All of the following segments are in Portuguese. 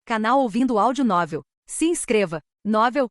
Canal Ouvindo Áudio Novel. Se inscreva. Novel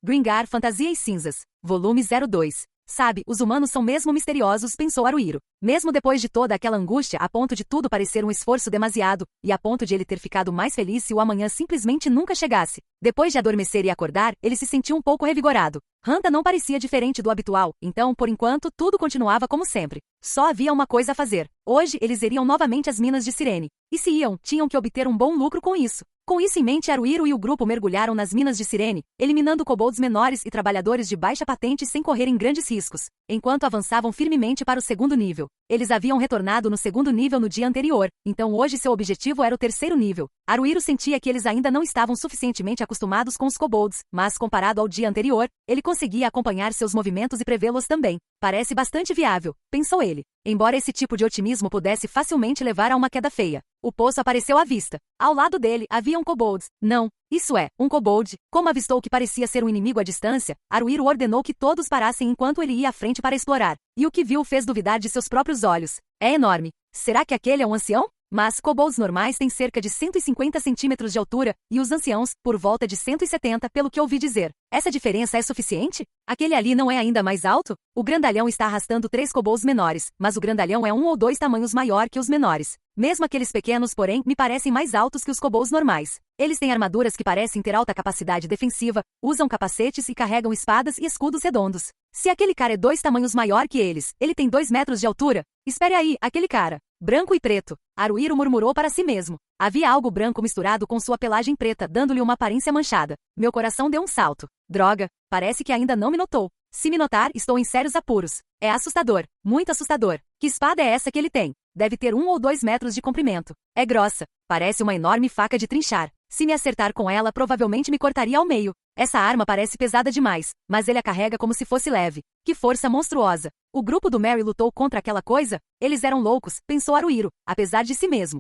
Gringar Fantasias Cinzas. Volume 02. Sabe, os humanos são mesmo misteriosos, pensou Haruhiro. Mesmo depois de toda aquela angústia, a ponto de tudo parecer um esforço demasiado, e a ponto de ele ter ficado mais feliz se o amanhã simplesmente nunca chegasse. Depois de adormecer e acordar, ele se sentiu um pouco revigorado. Hanta não parecia diferente do habitual, então, por enquanto, tudo continuava como sempre. Só havia uma coisa a fazer. Hoje, eles iriam novamente às minas de Cirene. E se iam, tinham que obter um bom lucro com isso. Com isso em mente, Haruhiro e o grupo mergulharam nas minas de Cirene, eliminando kobolds menores e trabalhadores de baixa patente sem correrem grandes riscos, enquanto avançavam firmemente para o segundo nível. Eles haviam retornado no segundo nível no dia anterior, então hoje seu objetivo era o terceiro nível. Haruhiro sentia que eles ainda não estavam suficientemente acostumados com os kobolds, mas comparado ao dia anterior, ele conseguia acompanhar seus movimentos e prevê-los também. Parece bastante viável, pensou ele. Embora esse tipo de otimismo pudesse facilmente levar a uma queda feia. O poço apareceu à vista. Ao lado dele, haviam kobolds. Não, isso é, um kobold. Como avistou o que parecia ser um inimigo à distância, Haruhiro ordenou que todos parassem enquanto ele ia à frente para explorar. E o que viu fez duvidar de seus próprios olhos. É enorme. Será que aquele é um ancião? Mas kobolds normais têm cerca de 150 centímetros de altura, e os anciãos, por volta de 170, pelo que ouvi dizer. Essa diferença é suficiente? Aquele ali não é ainda mais alto? O grandalhão está arrastando 3 kobolds menores, mas o grandalhão é 1 ou 2 tamanhos maior que os menores. Mesmo aqueles pequenos, porém, me parecem mais altos que os kobolds normais. Eles têm armaduras que parecem ter alta capacidade defensiva, usam capacetes e carregam espadas e escudos redondos. Se aquele cara é 2 tamanhos maior que eles, ele tem 2 metros de altura? Espere aí, aquele cara. Branco e preto. Haruhiro murmurou para si mesmo. Havia algo branco misturado com sua pelagem preta, dando-lhe uma aparência manchada. Meu coração deu um salto. Droga, parece que ainda não me notou. Se me notar, estou em sérios apuros. É assustador, muito assustador. Que espada é essa que ele tem? Deve ter 1 ou 2 metros de comprimento. É grossa, parece uma enorme faca de trinchar. Se me acertar com ela, provavelmente me cortaria ao meio. Essa arma parece pesada demais, mas ele a carrega como se fosse leve. Que força monstruosa! O grupo do Mary lutou contra aquela coisa? Eles eram loucos, pensou Haruhiro, apesar de si mesmo.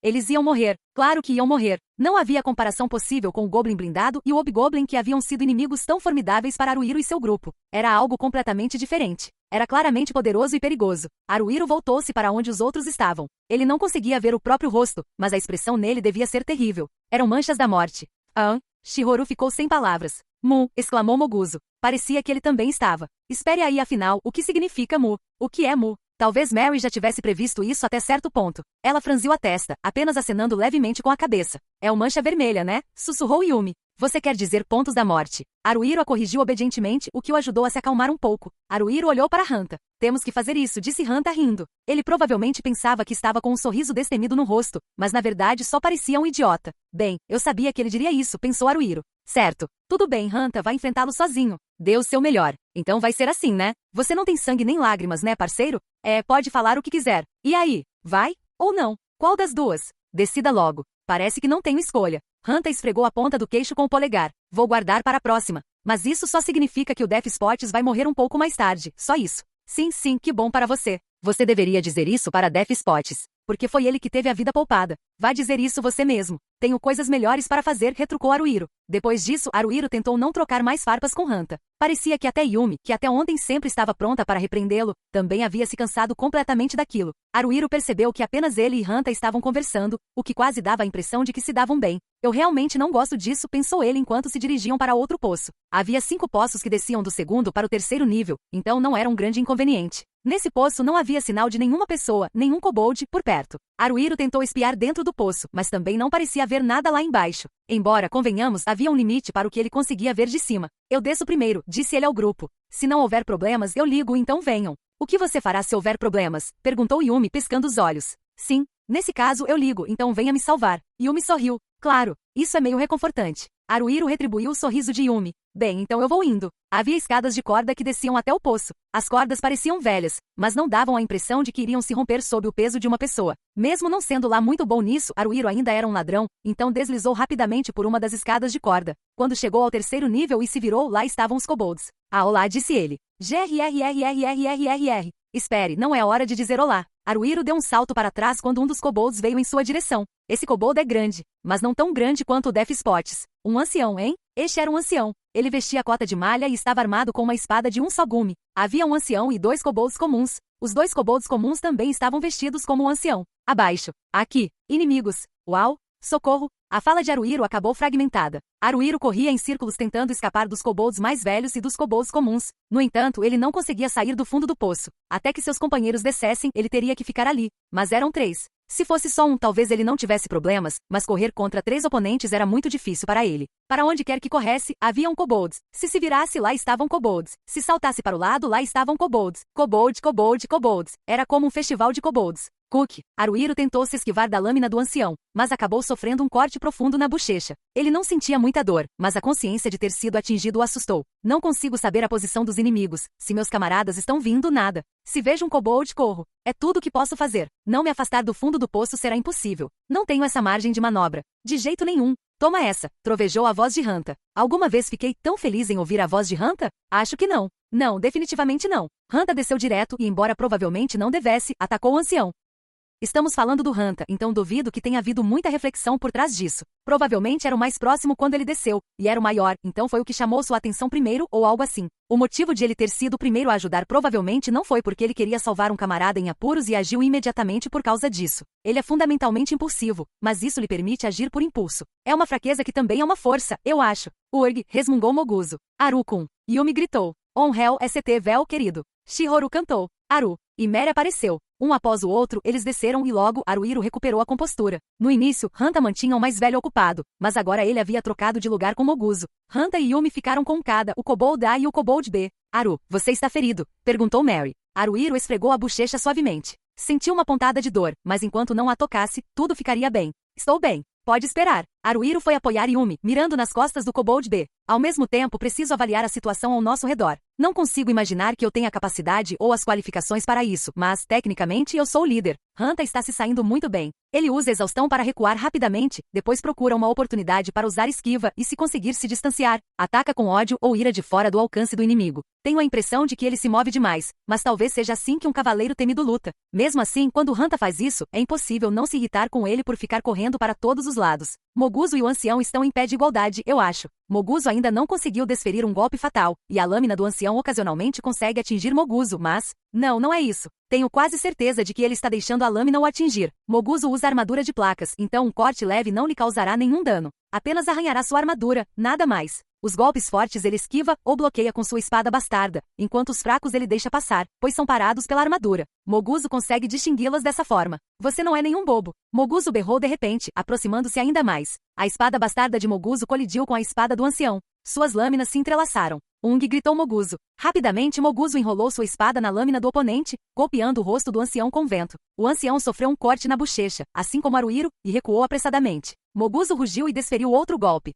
Eles iam morrer. Claro que iam morrer. Não havia comparação possível com o Goblin blindado e o Hobgoblin que haviam sido inimigos tão formidáveis para Haruhiro e seu grupo. Era algo completamente diferente. Era claramente poderoso e perigoso. Haruhiro voltou-se para onde os outros estavam. Ele não conseguia ver o próprio rosto, mas a expressão nele devia ser terrível. Eram manchas da morte. Shihoru ficou sem palavras. Mu, exclamou Moguzo. Parecia que ele também estava. Espere aí afinal, o que significa Mu? O que é Mu? Talvez Mary já tivesse previsto isso até certo ponto. Ela franziu a testa, apenas acenando levemente com a cabeça. É o mancha vermelha, né? Sussurrou Yumi. Você quer dizer pontos da morte. Haruhiro a corrigiu obedientemente, o que o ajudou a se acalmar um pouco. Haruhiro olhou para Hanta. Temos que fazer isso, disse Hanta rindo. Ele provavelmente pensava que estava com um sorriso destemido no rosto, mas na verdade só parecia um idiota. Bem, eu sabia que ele diria isso, pensou Haruhiro. Certo. Tudo bem, Hanta vai enfrentá-lo sozinho. Dê o seu melhor. Então vai ser assim, né? Você não tem sangue nem lágrimas, né, parceiro? Pode falar o que quiser. E aí? Vai? Ou não? Qual das duas? Decida logo. Parece que não tenho escolha. Hanta esfregou a ponta do queixo com o polegar. Vou guardar para a próxima. Mas isso só significa que o Death Spots vai morrer um pouco mais tarde. Só isso. Sim, que bom para você. Você deveria dizer isso para Death Spots. Porque foi ele que teve a vida poupada. Vá dizer isso você mesmo. Tenho coisas melhores para fazer, retrucou Haruhiro. Depois disso, Haruhiro tentou não trocar mais farpas com Hanta. Parecia que até Yumi, que até ontem sempre estava pronta para repreendê-lo, também havia se cansado completamente daquilo. Haruhiro percebeu que apenas ele e Hanta estavam conversando, o que quase dava a impressão de que se davam bem. Eu realmente não gosto disso, pensou ele enquanto se dirigiam para outro poço. Havia 5 poços que desciam do segundo para o terceiro nível, então não era um grande inconveniente. Nesse poço não havia sinal de nenhuma pessoa, nenhum kobold, por perto. Haruhiro tentou espiar dentro do poço, mas também não parecia haver nada lá embaixo. Embora, convenhamos, havia um limite para o que ele conseguia ver de cima. Eu desço primeiro, disse ele ao grupo. Se não houver problemas, eu ligo, então venham. O que você fará se houver problemas? Perguntou Yumi, piscando os olhos. Sim, nesse caso eu ligo, então venha me salvar. Yumi sorriu. Claro, isso é meio reconfortante. Haruhiro retribuiu o sorriso de Yumi. Bem, então eu vou indo. Havia escadas de corda que desciam até o poço. As cordas pareciam velhas, mas não davam a impressão de que iriam se romper sob o peso de uma pessoa. Mesmo não sendo lá muito bom nisso, Haruhiro ainda era um ladrão, então deslizou rapidamente por uma das escadas de corda. Quando chegou ao terceiro nível e se virou, lá estavam os kobolds. Olá, disse ele. GRRRRRRRR. Espere, não é a hora de dizer olá. Haruhiro deu um salto para trás quando um dos kobolds veio em sua direção. Esse kobold é grande, mas não tão grande quanto o Death Spots. Um ancião, hein? Este era um ancião. Ele vestia cota de malha e estava armado com uma espada de um só gume. Havia um ancião e 2 kobolds comuns. Os 2 kobolds comuns também estavam vestidos como um ancião. Abaixo. Aqui. Inimigos. Uau! Socorro! A fala de Haruhiro acabou fragmentada. Haruhiro corria em círculos tentando escapar dos kobolds mais velhos e dos kobolds comuns. No entanto, ele não conseguia sair do fundo do poço. Até que seus companheiros descessem, ele teria que ficar ali. Mas eram 3. Se fosse só um, talvez ele não tivesse problemas, mas correr contra 3 oponentes era muito difícil para ele. Para onde quer que corresse, haviam kobolds. Se virasse, lá estavam kobolds. Se saltasse para o lado, lá estavam kobolds. Kobold, kobold, kobolds. Era como um festival de kobolds. Cook. Haruhiro tentou se esquivar da lâmina do ancião, mas acabou sofrendo um corte profundo na bochecha. Ele não sentia muita dor, mas a consciência de ter sido atingido o assustou. Não consigo saber a posição dos inimigos. Se meus camaradas estão vindo, nada. Se vejo um kobold, corro. É tudo o que posso fazer. Não me afastar do fundo do poço será impossível. Não tenho essa margem de manobra. De jeito nenhum. Toma essa, trovejou a voz de Hanta. Alguma vez fiquei tão feliz em ouvir a voz de Hanta? Acho que não. Não, definitivamente não. Hanta desceu direto e, embora provavelmente não devesse, atacou o ancião. Estamos falando do Hanta, então duvido que tenha havido muita reflexão por trás disso. Provavelmente era o mais próximo quando ele desceu, e era o maior, então foi o que chamou sua atenção primeiro ou algo assim. O motivo de ele ter sido o primeiro a ajudar provavelmente não foi porque ele queria salvar um camarada em apuros e agiu imediatamente por causa disso. Ele é fundamentalmente impulsivo, mas isso lhe permite agir por impulso. É uma fraqueza que também é uma força, eu acho. Urg, resmungou Moguzo. Aru-kun. Yumi gritou. On hell st vel querido. Shihoru cantou. Aru. E Mary apareceu. Um após o outro, eles desceram e logo Haruhiro recuperou a compostura. No início, Hanta mantinha o mais velho ocupado, mas agora ele havia trocado de lugar com Moguzo. Hanta e Yumi ficaram com cada, o Kobold A e o Kobold B. Aru, você está ferido? Perguntou Mary. Haruhiro esfregou a bochecha suavemente. Sentiu uma pontada de dor, mas enquanto não a tocasse, tudo ficaria bem. Estou bem. Pode esperar. Haruhiro foi apoiar Yumi, mirando nas costas do Kobold B. Ao mesmo tempo, preciso avaliar a situação ao nosso redor. Não consigo imaginar que eu tenha a capacidade ou as qualificações para isso, mas, tecnicamente, eu sou o líder. Hanta está se saindo muito bem. Ele usa exaustão para recuar rapidamente, depois procura uma oportunidade para usar esquiva e, se conseguir se distanciar, ataca com ódio ou ira de fora do alcance do inimigo. Tenho a impressão de que ele se move demais, mas talvez seja assim que um cavaleiro temido luta. Mesmo assim, quando Hanta faz isso, é impossível não se irritar com ele por ficar correndo para todos os lados. Moguzo e o ancião estão em pé de igualdade, eu acho. Moguzo ainda não conseguiu desferir um golpe fatal, e a lâmina do ancião ocasionalmente consegue atingir Moguzo, mas... Não é isso. Tenho quase certeza de que ele está deixando a lâmina o atingir. Moguzo usa armadura de placas, então um corte leve não lhe causará nenhum dano. Apenas arranhará sua armadura, nada mais. Os golpes fortes ele esquiva ou bloqueia com sua espada bastarda, enquanto os fracos ele deixa passar, pois são parados pela armadura. Moguzo consegue distingui-las dessa forma. Você não é nenhum bobo. Moguzo berrou de repente, aproximando-se ainda mais. A espada bastarda de Moguzo colidiu com a espada do ancião. Suas lâminas se entrelaçaram. Ung gritou Moguzo. Rapidamente Moguzo enrolou sua espada na lâmina do oponente, golpeando o rosto do ancião com vento. O ancião sofreu um corte na bochecha, assim como Haruhiro, e recuou apressadamente. Moguzo rugiu e desferiu outro golpe.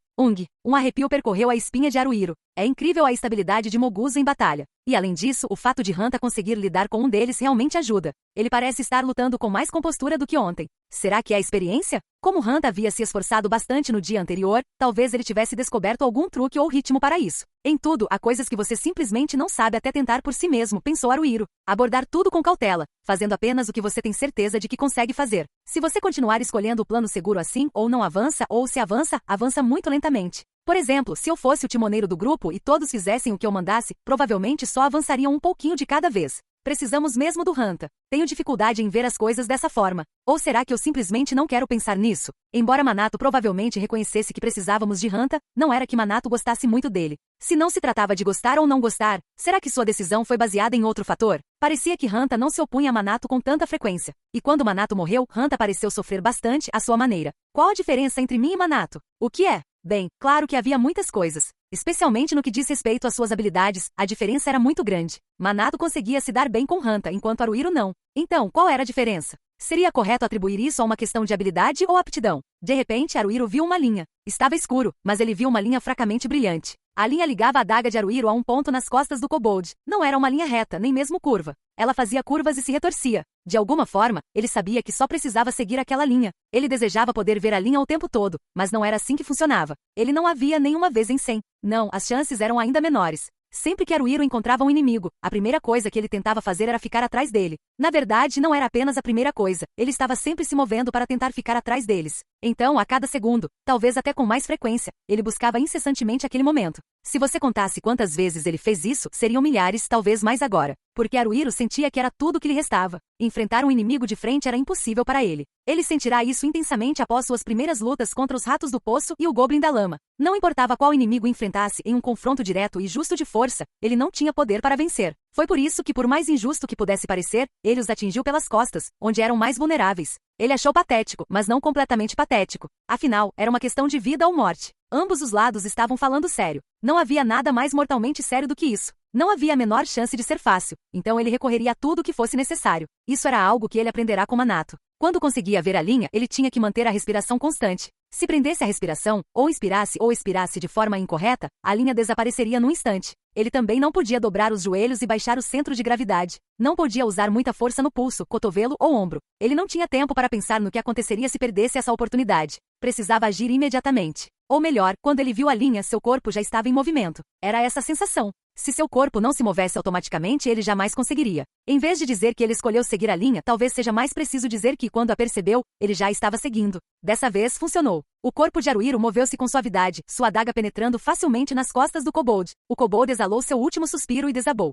Um arrepio percorreu a espinha de Haruhiro. É incrível a estabilidade de Moguzo em batalha. E além disso, o fato de Hanta conseguir lidar com um deles realmente ajuda. Ele parece estar lutando com mais compostura do que ontem. Será que é a experiência? Como Hanta havia se esforçado bastante no dia anterior, talvez ele tivesse descoberto algum truque ou ritmo para isso. Em tudo, há coisas que você simplesmente não sabe até tentar por si mesmo, pensou Haruhiro. Abordar tudo com cautela, fazendo apenas o que você tem certeza de que consegue fazer. Se você continuar escolhendo o plano seguro assim, ou não avança, ou se avança, avança muito lentamente. Por exemplo, se eu fosse o timoneiro do grupo e todos fizessem o que eu mandasse, provavelmente só avançariam um pouquinho de cada vez. Precisamos mesmo do Hanta. Tenho dificuldade em ver as coisas dessa forma. Ou será que eu simplesmente não quero pensar nisso? Embora Manato provavelmente reconhecesse que precisávamos de Hanta, não era que Manato gostasse muito dele. Se não se tratava de gostar ou não gostar, será que sua decisão foi baseada em outro fator? Parecia que Hanta não se opunha a Manato com tanta frequência. E quando Manato morreu, Hanta pareceu sofrer bastante à sua maneira. Qual a diferença entre mim e Manato? O que é? Bem, claro que havia muitas coisas. Especialmente no que diz respeito às suas habilidades, a diferença era muito grande. Manato conseguia se dar bem com Hanta, enquanto Haruhiro não. Então, qual era a diferença? Seria correto atribuir isso a uma questão de habilidade ou aptidão? De repente, Haruhiro viu uma linha. Estava escuro, mas ele viu uma linha fracamente brilhante. A linha ligava a adaga de Haruhiro a um ponto nas costas do Kobold. Não era uma linha reta, nem mesmo curva. Ela fazia curvas e se retorcia. De alguma forma, ele sabia que só precisava seguir aquela linha. Ele desejava poder ver a linha o tempo todo, mas não era assim que funcionava. Ele não a via nenhuma vez em 100. Não, as chances eram ainda menores. Sempre que Haruhiro encontrava um inimigo, a primeira coisa que ele tentava fazer era ficar atrás dele. Na verdade, não era apenas a primeira coisa, ele estava sempre se movendo para tentar ficar atrás deles. Então, a cada segundo, talvez até com mais frequência, ele buscava incessantemente aquele momento. Se você contasse quantas vezes ele fez isso, seriam milhares, talvez mais agora. Porque Haruhiro sentia que era tudo o que lhe restava. Enfrentar um inimigo de frente era impossível para ele. Ele sentirá isso intensamente após suas primeiras lutas contra os ratos do poço e o Goblin da lama. Não importava qual inimigo enfrentasse em um confronto direto e justo de força, ele não tinha poder para vencer. Foi por isso que, por mais injusto que pudesse parecer, ele os atingiu pelas costas, onde eram mais vulneráveis. Ele achou patético, mas não completamente patético. Afinal, era uma questão de vida ou morte. Ambos os lados estavam falando sério. Não havia nada mais mortalmente sério do que isso. Não havia a menor chance de ser fácil, então ele recorreria a tudo o que fosse necessário. Isso era algo que ele aprenderá com Minato. Quando conseguia ver a linha, ele tinha que manter a respiração constante. Se prendesse a respiração, ou expirasse de forma incorreta, a linha desapareceria num instante. Ele também não podia dobrar os joelhos e baixar o centro de gravidade. Não podia usar muita força no pulso, cotovelo ou ombro. Ele não tinha tempo para pensar no que aconteceria se perdesse essa oportunidade. Precisava agir imediatamente. Ou melhor, quando ele viu a linha, seu corpo já estava em movimento. Era essa a sensação. Se seu corpo não se movesse automaticamente, ele jamais conseguiria. Em vez de dizer que ele escolheu seguir a linha, talvez seja mais preciso dizer que, quando a percebeu, ele já estava seguindo. Dessa vez, funcionou. O corpo de Haruhiro moveu-se com suavidade, sua adaga penetrando facilmente nas costas do kobold. O kobold exalou seu último suspiro e desabou.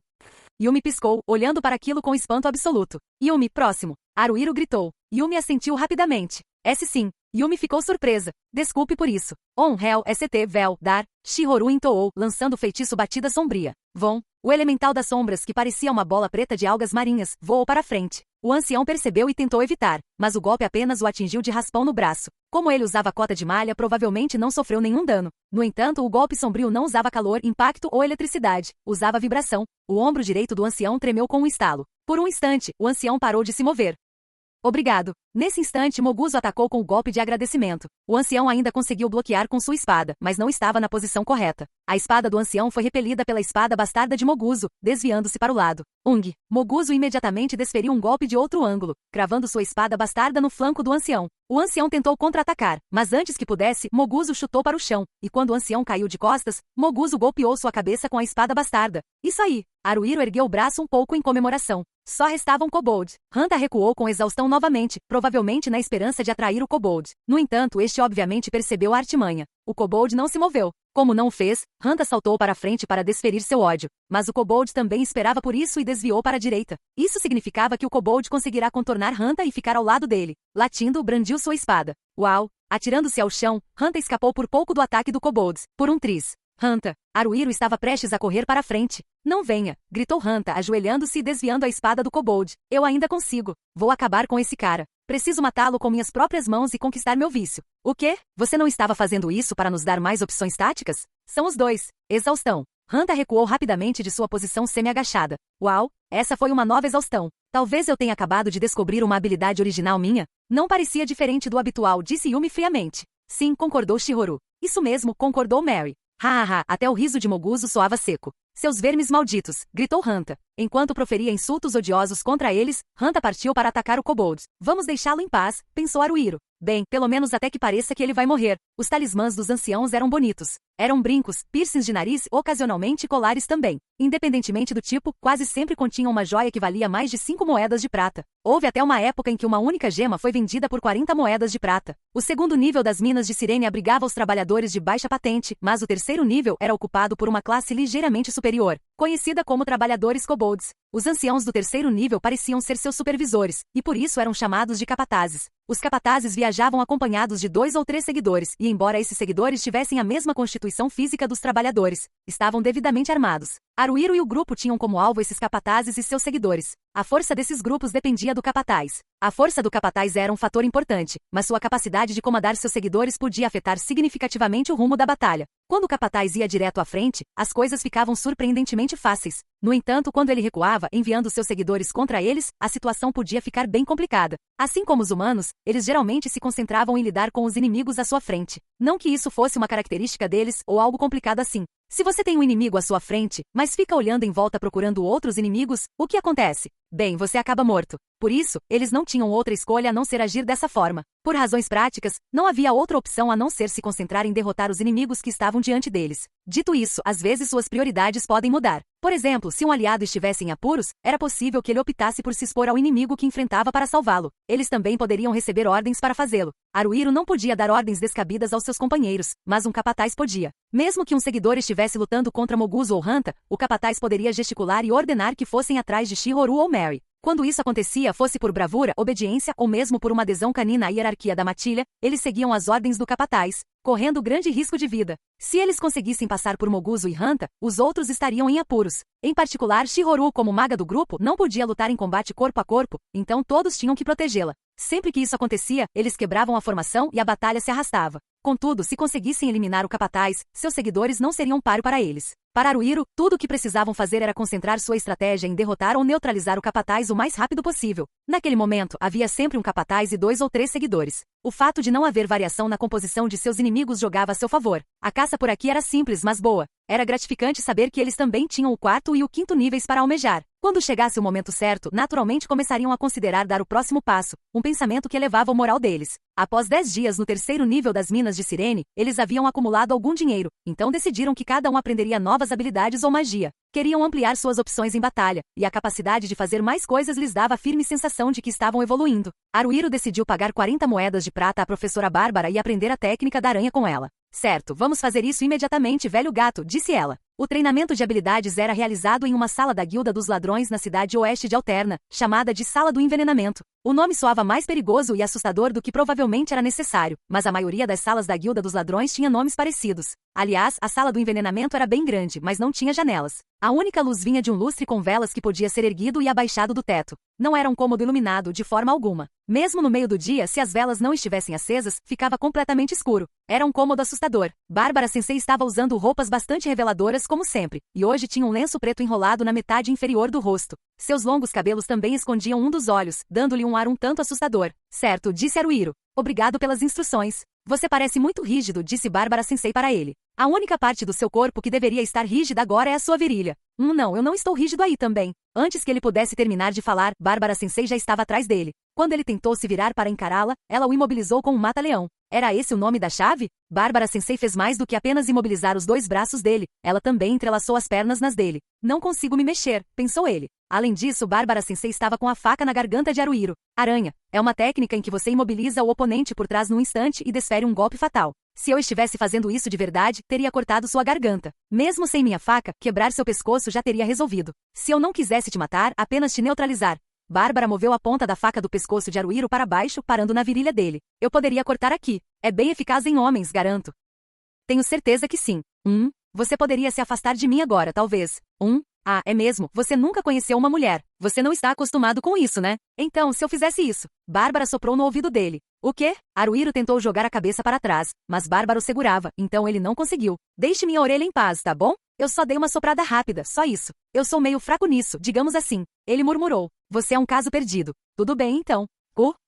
Yumi piscou, olhando para aquilo com espanto absoluto. Yumi, próximo. Haruhiro gritou. Yumi assentiu rapidamente. Esse sim. Yumi ficou surpresa. Desculpe por isso. On, Hell, ST, Vel, Dar, Shihoru entoou, lançando o feitiço Batida Sombria. Von, o elemental das sombras, que parecia uma bola preta de algas marinhas, voou para frente. O ancião percebeu e tentou evitar, mas o golpe apenas o atingiu de raspão no braço. Como ele usava cota de malha, provavelmente não sofreu nenhum dano. No entanto, o golpe sombrio não usava calor, impacto ou eletricidade. Usava vibração. O ombro direito do ancião tremeu com um estalo. Por um instante, o ancião parou de se mover. Obrigado. Nesse instante, Moguzo atacou com o golpe de agradecimento. O ancião ainda conseguiu bloquear com sua espada, mas não estava na posição correta. A espada do ancião foi repelida pela espada bastarda de Moguzo, desviando-se para o lado. Ung. Moguzo imediatamente desferiu um golpe de outro ângulo, cravando sua espada bastarda no flanco do ancião. O ancião tentou contra-atacar, mas antes que pudesse, Moguzo chutou para o chão, e quando o ancião caiu de costas, Moguzo golpeou sua cabeça com a espada bastarda. Isso aí! Haruhiro ergueu o braço um pouco em comemoração. Só restava um kobold. Hanta recuou com exaustão novamente, provavelmente na esperança de atrair o kobold. No entanto, este obviamente percebeu a artimanha. O kobold não se moveu. Como não o fez, Hanta saltou para a frente para desferir seu ódio. Mas o kobold também esperava por isso e desviou para a direita. Isso significava que o kobold conseguirá contornar Hanta e ficar ao lado dele. Latindo, brandiu sua espada. Uau! Atirando-se ao chão, Hanta escapou por pouco do ataque do kobold. Por um triz. Hanta. Haruhiro estava prestes a correr para a frente. Não venha, gritou Hanta, ajoelhando-se e desviando a espada do kobold. Eu ainda consigo. Vou acabar com esse cara. Preciso matá-lo com minhas próprias mãos e conquistar meu vício. O quê? Você não estava fazendo isso para nos dar mais opções táticas? São os dois. Exaustão. Hanta recuou rapidamente de sua posição semi-agachada. Uau, essa foi uma nova exaustão. Talvez eu tenha acabado de descobrir uma habilidade original minha. Não parecia diferente do habitual, disse Yumi friamente. Sim, concordou Shihoru. Isso mesmo, concordou Mary. Até o riso de Moguzo soava seco. Seus vermes malditos, gritou Hanta. Enquanto proferia insultos odiosos contra eles, Hanta partiu para atacar o kobold. Vamos deixá-lo em paz, pensou Haruhiro. Bem, pelo menos até que pareça que ele vai morrer. Os talismãs dos anciãos eram bonitos. Eram brincos, piercings de nariz e ocasionalmente colares também. Independentemente do tipo, quase sempre continham uma joia que valia mais de 5 moedas de prata. Houve até uma época em que uma única gema foi vendida por 40 moedas de prata. O segundo nível das minas de Sirene abrigava os trabalhadores de baixa patente, mas o terceiro nível era ocupado por uma classe ligeiramente superior, conhecida como trabalhadores kobolds. Os anciãos do terceiro nível pareciam ser seus supervisores, e por isso eram chamados de capatazes. Os capatazes viajavam acompanhados de 2 ou 3 seguidores, e embora esses seguidores tivessem a mesma constituição física dos trabalhadores, estavam devidamente armados. Haruhiro e o grupo tinham como alvo esses capatazes e seus seguidores. A força desses grupos dependia do capataz. A força do capataz era um fator importante, mas sua capacidade de comandar seus seguidores podia afetar significativamente o rumo da batalha. Quando o capataz ia direto à frente, as coisas ficavam surpreendentemente fáceis. No entanto, quando ele recuava, enviando seus seguidores contra eles, a situação podia ficar bem complicada. Assim como os humanos, eles geralmente se concentravam em lidar com os inimigos à sua frente. Não que isso fosse uma característica deles ou algo complicado assim. Se você tem um inimigo à sua frente, mas fica olhando em volta procurando outros inimigos, o que acontece? bem, você acaba morto. Por isso, eles não tinham outra escolha a não ser agir dessa forma. Por razões práticas, não havia outra opção a não ser se concentrar em derrotar os inimigos que estavam diante deles. Dito isso, às vezes suas prioridades podem mudar. Por exemplo, se um aliado estivesse em apuros, era possível que ele optasse por se expor ao inimigo que enfrentava para salvá-lo. Eles também poderiam receber ordens para fazê-lo. Haruhiro não podia dar ordens descabidas aos seus companheiros, mas um capataz podia. Mesmo que um seguidor estivesse lutando contra Moguzo ou Hanta, o capataz poderia gesticular e ordenar que fossem atrás de Shihoru ou Mary. Quando isso acontecia, fosse por bravura, obediência ou mesmo por uma adesão canina à hierarquia da matilha, eles seguiam as ordens do capataz, correndo grande risco de vida. Se eles conseguissem passar por Moguzo e Hanta, os outros estariam em apuros. Em particular, Shihoru, como maga do grupo, não podia lutar em combate corpo a corpo, então todos tinham que protegê-la. Sempre que isso acontecia, eles quebravam a formação e a batalha se arrastava. Contudo, se conseguissem eliminar o capataz, seus seguidores não seriam páreo para eles. Para Haruhiro, tudo o que precisavam fazer era concentrar sua estratégia em derrotar ou neutralizar o capataz o mais rápido possível. Naquele momento, havia sempre um capataz e 2 ou 3 seguidores. O fato de não haver variação na composição de seus inimigos jogava a seu favor. A caça por aqui era simples, mas boa. Era gratificante saber que eles também tinham o 4º e o 5º níveis para almejar. Quando chegasse o momento certo, naturalmente começariam a considerar dar o próximo passo, um pensamento que elevava o moral deles. Após 10 dias no 3º nível das minas de Cirene, eles haviam acumulado algum dinheiro, então decidiram que cada um aprenderia novas habilidades ou magia. Queriam ampliar suas opções em batalha, e a capacidade de fazer mais coisas lhes dava a firme sensação de que estavam evoluindo. Haruhiro decidiu pagar 40 moedas de prata à professora Bárbara e aprender a técnica da aranha com ela. Certo, vamos fazer isso imediatamente, velho gato, disse ela. O treinamento de habilidades era realizado em uma sala da Guilda dos Ladrões na cidade oeste de Alterna, chamada de Sala do Envenenamento. O nome soava mais perigoso e assustador do que provavelmente era necessário, mas a maioria das salas da Guilda dos Ladrões tinha nomes parecidos. Aliás, a Sala do Envenenamento era bem grande, mas não tinha janelas. A única luz vinha de um lustre com velas que podia ser erguido e abaixado do teto. Não era um cômodo iluminado de forma alguma. Mesmo no meio do dia, se as velas não estivessem acesas, ficava completamente escuro. Era um cômodo assustador. Bárbara Sensei estava usando roupas bastante reveladoras como sempre, e hoje tinha um lenço preto enrolado na metade inferior do rosto. Seus longos cabelos também escondiam um dos olhos, dando-lhe um ar um tanto assustador. Certo, disse Haruhiro. Obrigado pelas instruções. Você parece muito rígido, disse Bárbara Sensei para ele. A única parte do seu corpo que deveria estar rígida agora é a sua virilha. Não, eu não estou rígido aí também. Antes que ele pudesse terminar de falar, Bárbara Sensei já estava atrás dele. Quando ele tentou se virar para encará-la, ela o imobilizou com um mata-leão. Era esse o nome da chave? Bárbara Sensei fez mais do que apenas imobilizar os 2 braços dele. Ela também entrelaçou as pernas nas dele. Não consigo me mexer, pensou ele. Além disso, Bárbara Sensei estava com a faca na garganta de Haruhiro. Aranha. É uma técnica em que você imobiliza o oponente por trás num instante e desfere um golpe fatal. Se eu estivesse fazendo isso de verdade, teria cortado sua garganta. Mesmo sem minha faca, quebrar seu pescoço já teria resolvido. Se eu não quisesse te matar, apenas te neutralizar. Bárbara moveu a ponta da faca do pescoço de Haruhiro para baixo, parando na virilha dele. Eu poderia cortar aqui. É bem eficaz em homens, garanto. Tenho certeza que sim. Você poderia se afastar de mim agora, talvez. Ah, é mesmo, você nunca conheceu uma mulher. Você não está acostumado com isso, né? Então, se eu fizesse isso. Bárbara soprou no ouvido dele. O quê? Haruhiro tentou jogar a cabeça para trás, mas Bárbara o segurava, então ele não conseguiu. Deixe minha orelha em paz, tá bom? Eu só dei uma soprada rápida, só isso. Eu sou meio fraco nisso, digamos assim. Ele murmurou. Você é um caso perdido. Tudo bem, então.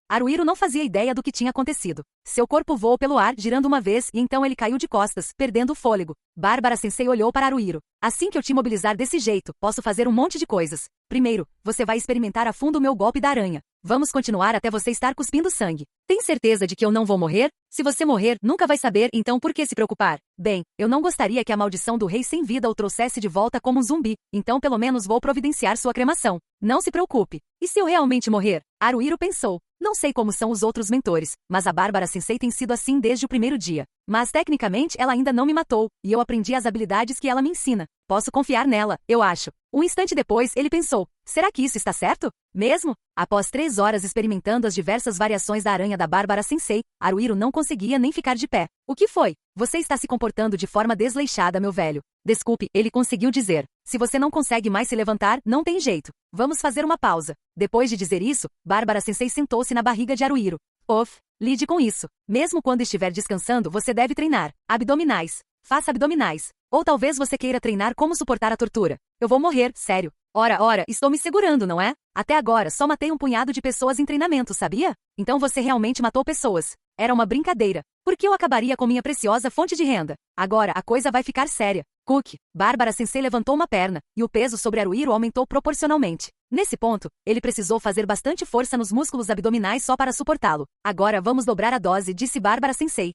Haruhiro não fazia ideia do que tinha acontecido. Seu corpo voou pelo ar, girando uma vez, e então ele caiu de costas, perdendo o fôlego. Bárbara Sensei olhou para Haruhiro. Assim que eu te imobilizar desse jeito, posso fazer um monte de coisas. Primeiro, você vai experimentar a fundo o meu golpe da aranha. Vamos continuar até você estar cuspindo sangue. Tem certeza de que eu não vou morrer? Se você morrer, nunca vai saber, então por que se preocupar? Bem, eu não gostaria que a maldição do rei sem vida o trouxesse de volta como um zumbi, então pelo menos vou providenciar sua cremação. Não se preocupe. E se eu realmente morrer? Haruhiro pensou. Não sei como são os outros mentores, mas a Bárbara Sensei tem sido assim desde o primeiro dia. Mas tecnicamente ela ainda não me matou, e eu aprendi as habilidades que ela me ensina. Posso confiar nela, eu acho. Um instante depois, ele pensou, será que isso está certo? Mesmo? Após 3 horas experimentando as diversas variações da aranha da Bárbara Sensei, Haruhiro não conseguia nem ficar de pé. O que foi? Você está se comportando de forma desleixada, meu velho. Desculpe, ele conseguiu dizer. Se você não consegue mais se levantar, não tem jeito. Vamos fazer uma pausa. Depois de dizer isso, Bárbara Sensei sentou-se na barriga de Haruhiro. Lide com isso. Mesmo quando estiver descansando, você deve treinar. Abdominais. Faça abdominais. Ou talvez você queira treinar como suportar a tortura. Eu vou morrer, sério. Ora, estou me segurando, não é? Até agora só matei um punhado de pessoas em treinamento, sabia? Então você realmente matou pessoas. Era uma brincadeira. Por que eu acabaria com minha preciosa fonte de renda? Agora a coisa vai ficar séria. Cook, Bárbara Sensei levantou uma perna, e o peso sobre Haruhiro aumentou proporcionalmente. Nesse ponto, ele precisou fazer bastante força nos músculos abdominais só para suportá-lo. Agora vamos dobrar a dose, disse Bárbara Sensei.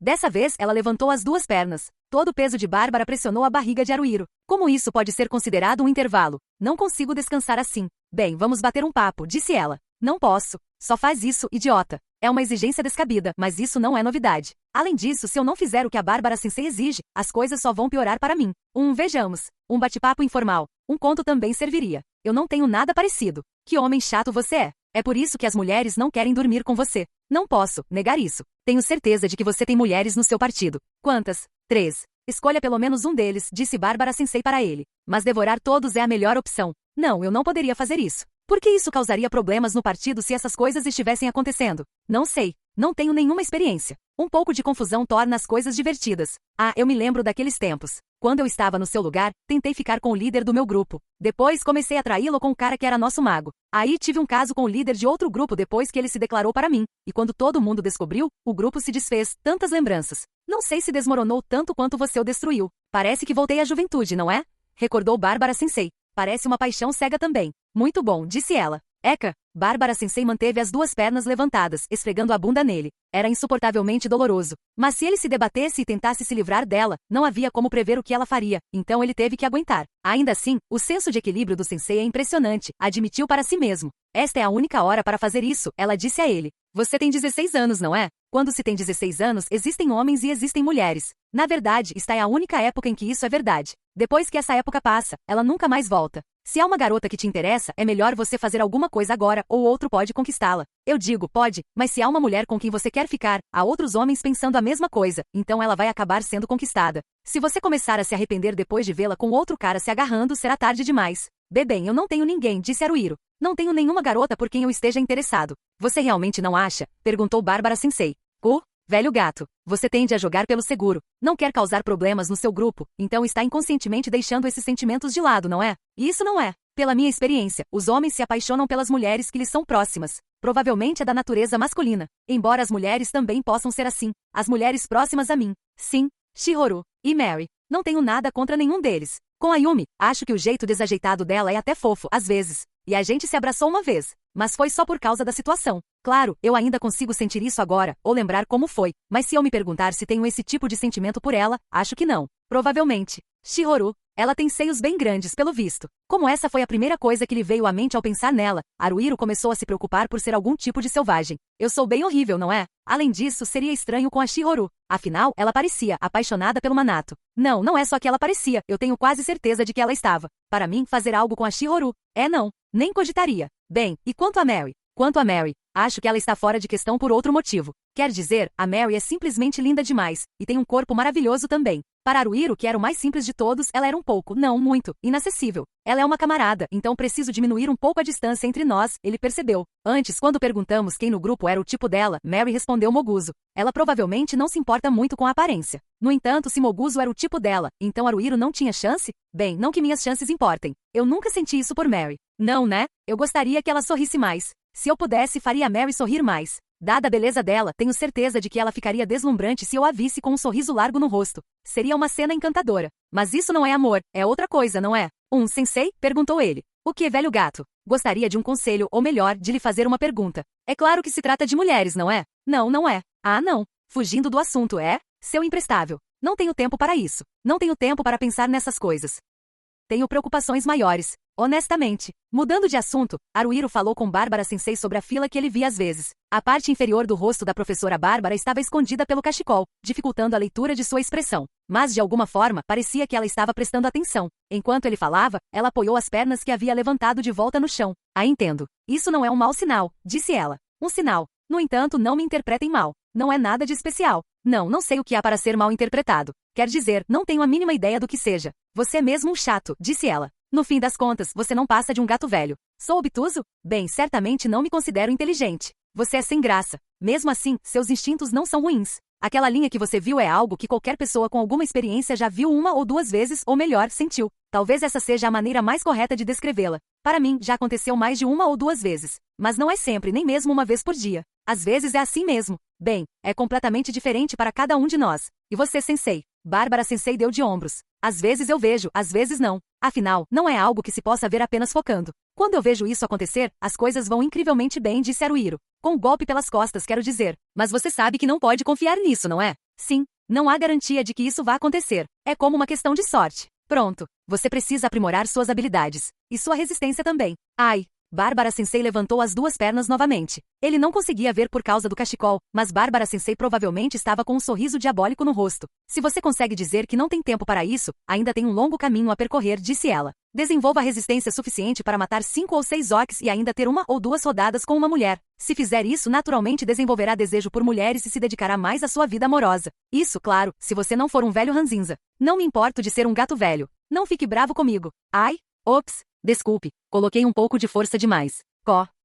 Dessa vez ela levantou as duas pernas. Todo o peso de Bárbara pressionou a barriga de Haruhiro. Como isso pode ser considerado um intervalo? Não consigo descansar assim. Bem, vamos bater um papo, disse ela. Não posso. Só faz isso, idiota. É uma exigência descabida, mas isso não é novidade. Além disso, se eu não fizer o que a Bárbara Sensei exige, as coisas só vão piorar para mim. Vejamos. Um bate-papo informal. Um conto também serviria. Eu não tenho nada parecido. Que homem chato você é. É por isso que as mulheres não querem dormir com você. Não posso negar isso. Tenho certeza de que você tem mulheres no seu partido. Quantas? 3. Escolha pelo menos um deles, disse Bárbara Sensei para ele. Mas devorar todos é a melhor opção. Não, eu não poderia fazer isso. Por que isso causaria problemas no partido se essas coisas estivessem acontecendo? Não sei. Não tenho nenhuma experiência. Um pouco de confusão torna as coisas divertidas. Eu me lembro daqueles tempos. Quando eu estava no seu lugar, tentei ficar com o líder do meu grupo. Depois comecei a traí-lo com o cara que era nosso mago. Aí tive um caso com o líder de outro grupo depois que ele se declarou para mim. E quando todo mundo descobriu, o grupo se desfez. Tantas lembranças. Não sei se desmoronou tanto quanto você o destruiu. Parece que voltei à juventude, não é? Recordou Bárbara Sensei. Parece uma paixão cega também. Muito bom, disse ela. Eka, Bárbara Sensei manteve as duas pernas levantadas, esfregando a bunda nele. Era insuportavelmente doloroso. Mas se ele se debatesse e tentasse se livrar dela, não havia como prever o que ela faria, então ele teve que aguentar. Ainda assim, o senso de equilíbrio do sensei é impressionante, admitiu para si mesmo. Esta é a única hora para fazer isso, ela disse a ele. Você tem 16 anos, não é? Quando se tem 16 anos, existem homens e existem mulheres. Na verdade, esta é a única época em que isso é verdade. Depois que essa época passa, ela nunca mais volta. Se há uma garota que te interessa, é melhor você fazer alguma coisa agora, ou outro pode conquistá-la. Eu digo, pode, mas se há uma mulher com quem você quer ficar, há outros homens pensando a mesma coisa, então ela vai acabar sendo conquistada. Se você começar a se arrepender depois de vê-la com outro cara se agarrando, será tarde demais. Bem, eu não tenho ninguém, disse Haruhiro. Não tenho nenhuma garota por quem eu esteja interessado. Você realmente não acha? Perguntou Bárbara Sensei. Velho gato, você tende a jogar pelo seguro. Não quer causar problemas no seu grupo, então está inconscientemente deixando esses sentimentos de lado, não é? E isso não é. Pela minha experiência, os homens se apaixonam pelas mulheres que lhes são próximas. Provavelmente é da natureza masculina. Embora as mulheres também possam ser assim. As mulheres próximas a mim. Sim, Chihoro e Mary. Não tenho nada contra nenhum deles. Com a Yumi, acho que o jeito desajeitado dela é até fofo, às vezes. E a gente se abraçou uma vez. Mas foi só por causa da situação. Claro, eu ainda consigo sentir isso agora, ou lembrar como foi. Mas se eu me perguntar se tenho esse tipo de sentimento por ela, acho que não. Provavelmente. Chihoro, ela tem seios bem grandes, pelo visto. Como essa foi a primeira coisa que lhe veio à mente ao pensar nela, Haruhiro começou a se preocupar por ser algum tipo de selvagem. Eu sou bem horrível, não é? Além disso, seria estranho com a Chihoro. Afinal, ela parecia apaixonada pelo Manato. Não é só que ela parecia, eu tenho quase certeza de que ela estava. Para mim, fazer algo com a Chihoro, não. Nem cogitaria. Bem, e quanto a Mary? Quanto a Mary, acho que ela está fora de questão por outro motivo. Quer dizer, a Mary é simplesmente linda demais, e tem um corpo maravilhoso também. Para Haruhiro, que era o mais simples de todos, ela era um pouco, não muito, inacessível. Ela é uma camarada, então preciso diminuir um pouco a distância entre nós, ele percebeu. Antes, quando perguntamos quem no grupo era o tipo dela, Mary respondeu Moguzo. Ela provavelmente não se importa muito com a aparência. No entanto, se Moguzo era o tipo dela, então Haruhiro não tinha chance? Bem, não que minhas chances importem. Eu nunca senti isso por Mary. Não, né? Eu gostaria que ela sorrisse mais. Se eu pudesse, faria a Mary sorrir mais. Dada a beleza dela, tenho certeza de que ela ficaria deslumbrante se eu a visse com um sorriso largo no rosto. Seria uma cena encantadora. Mas isso não é amor, é outra coisa, não é? Sensei? Perguntou ele. O que, velho gato? Gostaria de um conselho, ou melhor, de lhe fazer uma pergunta. É claro que se trata de mulheres, não é? Não é. Não. Fugindo do assunto, é? Seu imprestável. Não tenho tempo para isso. Não tenho tempo para pensar nessas coisas. Tenho preocupações maiores. Honestamente. Mudando de assunto, Haruhiro falou com Bárbara Sensei sobre a fila que ele via às vezes. A parte inferior do rosto da professora Bárbara estava escondida pelo cachecol, dificultando a leitura de sua expressão. Mas de alguma forma, parecia que ela estava prestando atenção. Enquanto ele falava, ela apoiou as pernas que havia levantado de volta no chão. Entendo. Isso não é um mau sinal, disse ela. Um sinal. No entanto, não me interpretem mal. Não é nada de especial. Não sei o que há para ser mal interpretado. Quer dizer, não tenho a mínima ideia do que seja. Você é mesmo um chato, disse ela. No fim das contas, você não passa de um gato velho. Sou obtuso? Bem, certamente não me considero inteligente. Você é sem graça. Mesmo assim, seus instintos não são ruins. Aquela linha que você viu é algo que qualquer pessoa com alguma experiência já viu uma ou duas vezes, ou melhor, sentiu. Talvez essa seja a maneira mais correta de descrevê-la. Para mim, já aconteceu mais de uma ou duas vezes. Mas não é sempre, nem mesmo uma vez por dia. Às vezes é assim mesmo. Bem, é completamente diferente para cada um de nós. E você, Sensei? Bárbara Sensei deu de ombros. Às vezes eu vejo, às vezes não. Afinal, não é algo que se possa ver apenas focando. Quando eu vejo isso acontecer, as coisas vão incrivelmente bem, disse Haruhiro. Com o golpe pelas costas, quero dizer. Mas você sabe que não pode confiar nisso, não é? Sim. Não há garantia de que isso vá acontecer. É como uma questão de sorte. Pronto. Você precisa aprimorar suas habilidades. E sua resistência também. Ai. Bárbara Sensei levantou as duas pernas novamente. Ele não conseguia ver por causa do cachecol, mas Bárbara Sensei provavelmente estava com um sorriso diabólico no rosto. Se você consegue dizer que não tem tempo para isso, ainda tem um longo caminho a percorrer, disse ela. Desenvolva resistência suficiente para matar 5 ou 6 orcs e ainda ter uma ou duas rodadas com uma mulher. Se fizer isso, naturalmente desenvolverá desejo por mulheres e se dedicará mais à sua vida amorosa. Isso, claro, se você não for um velho ranzinza. Não me importo de ser um gato velho. Não fique bravo comigo. Ai, ops. Desculpe, coloquei um pouco de força demais.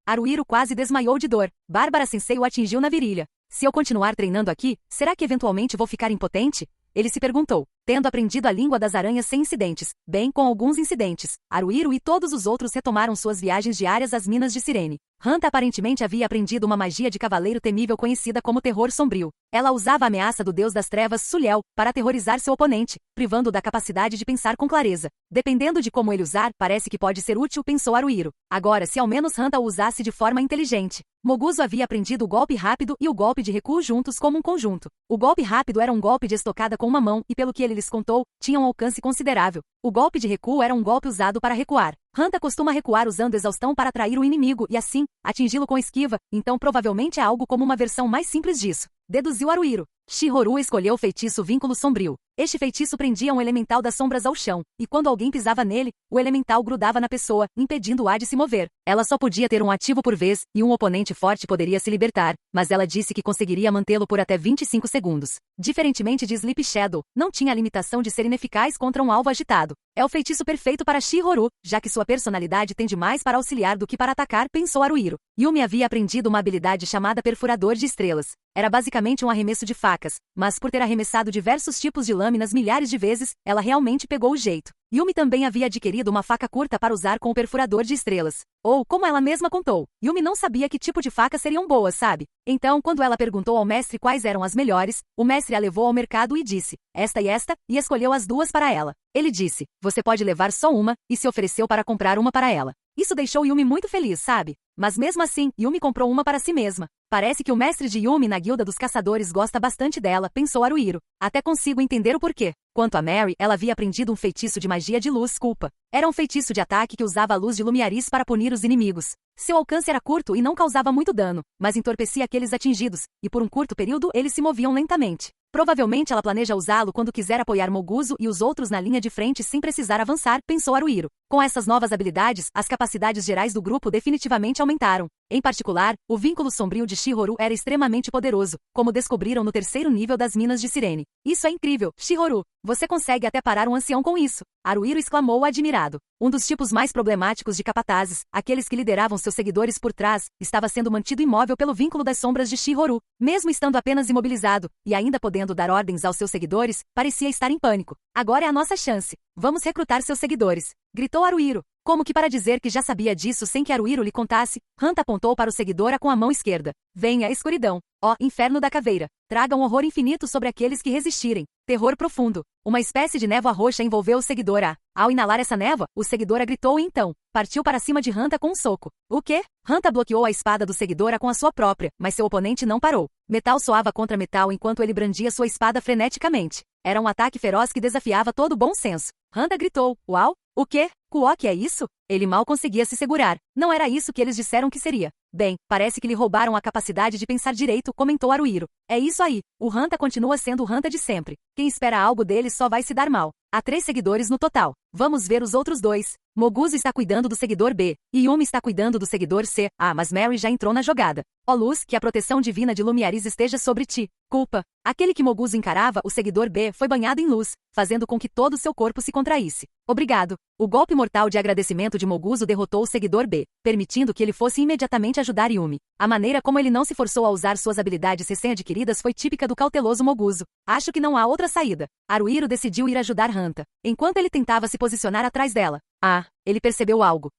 Haruhiro quase desmaiou de dor. Bárbara Sensei o atingiu na virilha. Se eu continuar treinando aqui, será que eventualmente vou ficar impotente? Ele se perguntou, tendo aprendido a língua das aranhas sem incidentes, bem com alguns incidentes. Haruhiro e todos os outros retomaram suas viagens diárias às minas de Cirene. Hanta aparentemente havia aprendido uma magia de cavaleiro temível conhecida como terror sombrio. Ela usava a ameaça do deus das trevas, Suliel, para aterrorizar seu oponente, privando-o da capacidade de pensar com clareza. Dependendo de como ele usar, parece que pode ser útil, pensou Haruhiro. Agora, se ao menos Hanta o usasse de forma inteligente. Moguzo havia aprendido o golpe rápido e o golpe de recuo juntos como um conjunto. O golpe rápido era um golpe de estocada com uma mão e, pelo que ele lhes contou, tinha um alcance considerável. O golpe de recuo era um golpe usado para recuar. Hanta costuma recuar usando exaustão para atrair o inimigo e, assim, atingi-lo com esquiva, então provavelmente é algo como uma versão mais simples disso. Deduziu Haruhiro. Shihoru escolheu o feitiço Vínculo Sombrio. Este feitiço prendia um elemental das sombras ao chão, e quando alguém pisava nele, o elemental grudava na pessoa, impedindo-a de se mover. Ela só podia ter um ativo por vez, e um oponente forte poderia se libertar, mas ela disse que conseguiria mantê-lo por até 25 segundos. Diferentemente de Sleep Shadow, não tinha a limitação de ser ineficaz contra um alvo agitado. É o feitiço perfeito para Shihoru, já que sua personalidade tende mais para auxiliar do que para atacar, pensou Haruhiro. Yumi havia aprendido uma habilidade chamada Perfurador de Estrelas. Era basicamente um arremesso de facas, mas por ter arremessado diversos tipos de lâminas milhares de vezes, ela realmente pegou o jeito. Yumi também havia adquirido uma faca curta para usar com o perfurador de estrelas. Ou, como ela mesma contou, Yumi não sabia que tipo de faca seriam boas, sabe? Então, quando ela perguntou ao mestre quais eram as melhores, o mestre a levou ao mercado e disse, esta, e escolheu as duas para ela. Ele disse, você pode levar só uma, e se ofereceu para comprar uma para ela. Isso deixou Yumi muito feliz, sabe? Mas mesmo assim, Yumi comprou uma para si mesma. Parece que o mestre de Yumi na guilda dos caçadores gosta bastante dela, pensou Haruhiro. Até consigo entender o porquê. Quanto a Mary, ela havia aprendido um feitiço de magia de luz, culpa. Era um feitiço de ataque que usava a luz de Lumiaris para punir os inimigos. Seu alcance era curto e não causava muito dano, mas entorpecia aqueles atingidos, e por um curto período eles se moviam lentamente. Provavelmente ela planeja usá-lo quando quiser apoiar Moguzo e os outros na linha de frente sem precisar avançar, pensou Haruhiro. Com essas novas habilidades, as capacidades gerais do grupo definitivamente aumentaram. Em particular, o vínculo sombrio de Shihoru era extremamente poderoso, como descobriram no terceiro nível das minas de Cirene. Isso é incrível, Shihoru! Você consegue até parar um ancião com isso! Haruhiro exclamou admirado. Um dos tipos mais problemáticos de capatazes, aqueles que lideravam seus seguidores por trás, estava sendo mantido imóvel pelo vínculo das sombras de Shihoru. Mesmo estando apenas imobilizado, e ainda podendo dar ordens aos seus seguidores, parecia estar em pânico. Agora é a nossa chance. Vamos recrutar seus seguidores. Gritou Haruhiro. Como que para dizer que já sabia disso sem que Haruhiro lhe contasse, Hanta apontou para o seguidora com a mão esquerda. Venha, escuridão. Ó, inferno da caveira. Traga um horror infinito sobre aqueles que resistirem. Terror profundo. Uma espécie de névoa roxa envolveu o seguidora. Ao inalar essa névoa, o seguidora gritou e então partiu para cima de Hanta com um soco. O quê? Hanta bloqueou a espada do seguidora com a sua própria, mas seu oponente não parou. Metal soava contra metal enquanto ele brandia sua espada freneticamente. Era um ataque feroz que desafiava todo o bom senso. Hanta gritou. Uau! O quê? Kuoki é isso? Ele mal conseguia se segurar. Não era isso que eles disseram que seria. Bem, parece que lhe roubaram a capacidade de pensar direito, comentou Haruhiro. É isso aí. O Hanta continua sendo o Hanta de sempre. Quem espera algo dele só vai se dar mal. Há 3 seguidores no total. Vamos ver os outros 2. Moguzo está cuidando do seguidor B, e Yumi está cuidando do seguidor C. Ah, mas Mary já entrou na jogada. Ó luz, que a proteção divina de Lumiaris esteja sobre ti. Culpa. Aquele que Moguzo encarava, o seguidor B, foi banhado em luz, fazendo com que todo o seu corpo se contraísse. Obrigado. O golpe mortal de agradecimento de Moguzo derrotou o seguidor B, permitindo que ele fosse imediatamente ajudar Yumi. A maneira como ele não se forçou a usar suas habilidades recém-adquiridas foi típica do cauteloso Moguzo. Acho que não há outra saída. Haruhiro decidiu ir ajudar Hanta, enquanto ele tentava se posicionar atrás dela. Ah, ele percebeu algo.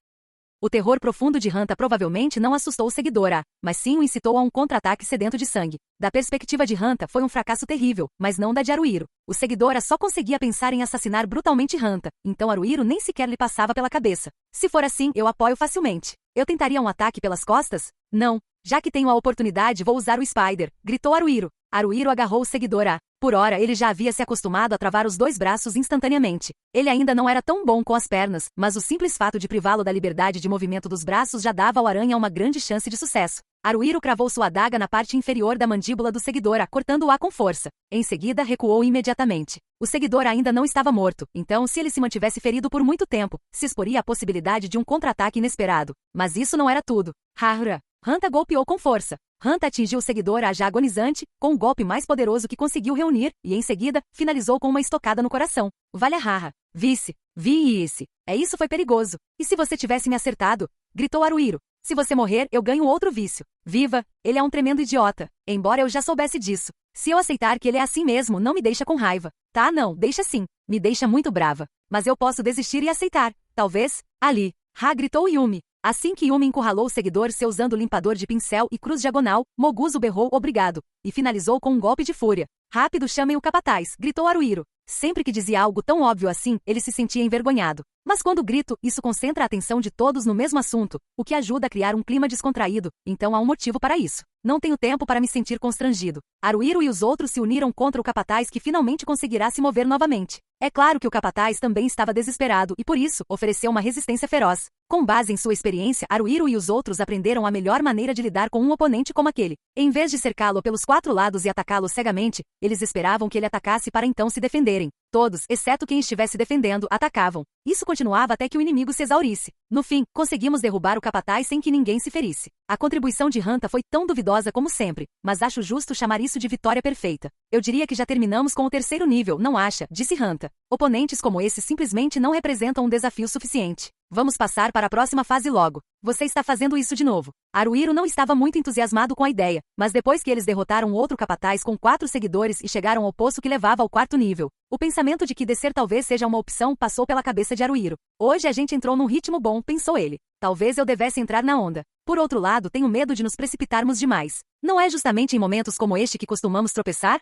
O terror profundo de Hanta provavelmente não assustou o seguidor A, mas sim o incitou a um contra-ataque sedento de sangue. Da perspectiva de Hanta foi um fracasso terrível, mas não da de Haruhiro. O seguidor A só conseguia pensar em assassinar brutalmente Hanta, então Haruhiro nem sequer lhe passava pela cabeça. Se for assim, eu apoio facilmente. Eu tentaria um ataque pelas costas? Não. Já que tenho a oportunidade, vou usar o Spider, gritou Haruhiro. Haruhiro agarrou o seguidor A. Por ora, ele já havia se acostumado a travar os dois braços instantaneamente. Ele ainda não era tão bom com as pernas, mas o simples fato de privá-lo da liberdade de movimento dos braços já dava ao aranha uma grande chance de sucesso. Haruhiro cravou sua adaga na parte inferior da mandíbula do seguidor A, cortando-o A com força. Em seguida, recuou imediatamente. O seguidor ainda não estava morto, então se ele se mantivesse ferido por muito tempo, se exporia à possibilidade de um contra-ataque inesperado. Mas isso não era tudo. Hara! Hanta golpeou com força. Hanta atingiu o seguidor A já agonizante, com um golpe mais poderoso que conseguiu reunir, e em seguida, finalizou com uma estocada no coração. Valha Haha. Vice. Vi-se. Isso foi perigoso. E se você tivesse me acertado? Gritou Haruhiro. Se você morrer, eu ganho outro vício. Viva! Ele é um tremendo idiota. Embora eu já soubesse disso. Se eu aceitar que ele é assim mesmo, não me deixa com raiva. Tá, não, deixa sim. Me deixa muito brava. Mas eu posso desistir e aceitar. Talvez. Ali. Ha! Gritou Yumi. Assim que Yumi encurralou o seguidor C usando limpador de pincel e cruz diagonal, Moguzo berrou obrigado, e finalizou com um golpe de fúria. Rápido, chamem o capataz, gritou Haruhiro. Sempre que dizia algo tão óbvio assim, ele se sentia envergonhado. Mas quando grito, isso concentra a atenção de todos no mesmo assunto, o que ajuda a criar um clima descontraído, então há um motivo para isso. Não tenho tempo para me sentir constrangido. Haruhiro e os outros se uniram contra o capataz que finalmente conseguirá se mover novamente. É claro que o capataz também estava desesperado e por isso ofereceu uma resistência feroz. Com base em sua experiência, Haruhiro e os outros aprenderam a melhor maneira de lidar com um oponente como aquele. Em vez de cercá-lo pelos 4 lados e atacá-lo cegamente, eles esperavam que ele atacasse para então se defenderem. Todos, exceto quem estivesse defendendo, atacavam. Isso continuava até que o inimigo se exaurisse. No fim, conseguimos derrubar o capataz sem que ninguém se ferisse. A contribuição de Hanta foi tão duvidosa como sempre, mas acho justo chamar isso de vitória perfeita. Eu diria que já terminamos com o 3º nível, não acha? Disse Hanta. Oponentes como esse simplesmente não representam um desafio suficiente. Vamos passar para a próxima fase logo. Você está fazendo isso de novo. Haruhiro não estava muito entusiasmado com a ideia, mas depois que eles derrotaram outro capataz com 4 seguidores e chegaram ao poço que levava ao 4º nível, o pensamento de que descer talvez seja uma opção passou pela cabeça de Haruhiro. Hoje a gente entrou num ritmo bom, pensou ele. Talvez eu devesse entrar na onda. Por outro lado, tenho medo de nos precipitarmos demais. Não é justamente em momentos como este que costumamos tropeçar?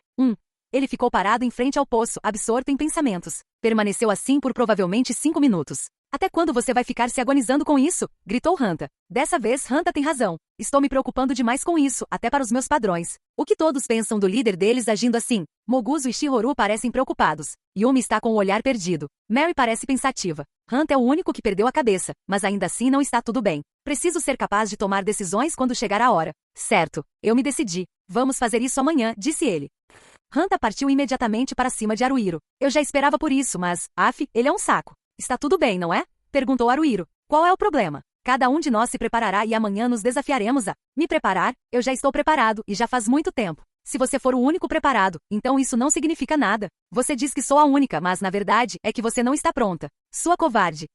Ele ficou parado em frente ao poço, absorto em pensamentos. Permaneceu assim por provavelmente 5 minutos. Até quando você vai ficar se agonizando com isso? Gritou Hanta. Dessa vez, Hanta tem razão. Estou me preocupando demais com isso, até para os meus padrões. O que todos pensam do líder deles agindo assim? Moguzo e Shihoru parecem preocupados. Yumi está com o olhar perdido. Mary parece pensativa. Hanta é o único que perdeu a cabeça, mas ainda assim não está tudo bem. Preciso ser capaz de tomar decisões quando chegar a hora. Certo, eu me decidi. Vamos fazer isso amanhã, disse ele. Hanta partiu imediatamente para cima de Haruhiro. Eu já esperava por isso, mas, ele é um saco. Está tudo bem, não é? Perguntou Haruhiro. Qual é o problema? Cada um de nós se preparará e amanhã nos desafiaremos a me preparar. Eu já estou preparado e já faz muito tempo. Se você for o único preparado, então isso não significa nada. Você diz que sou a única, mas na verdade é que você não está pronta. Sua covarde.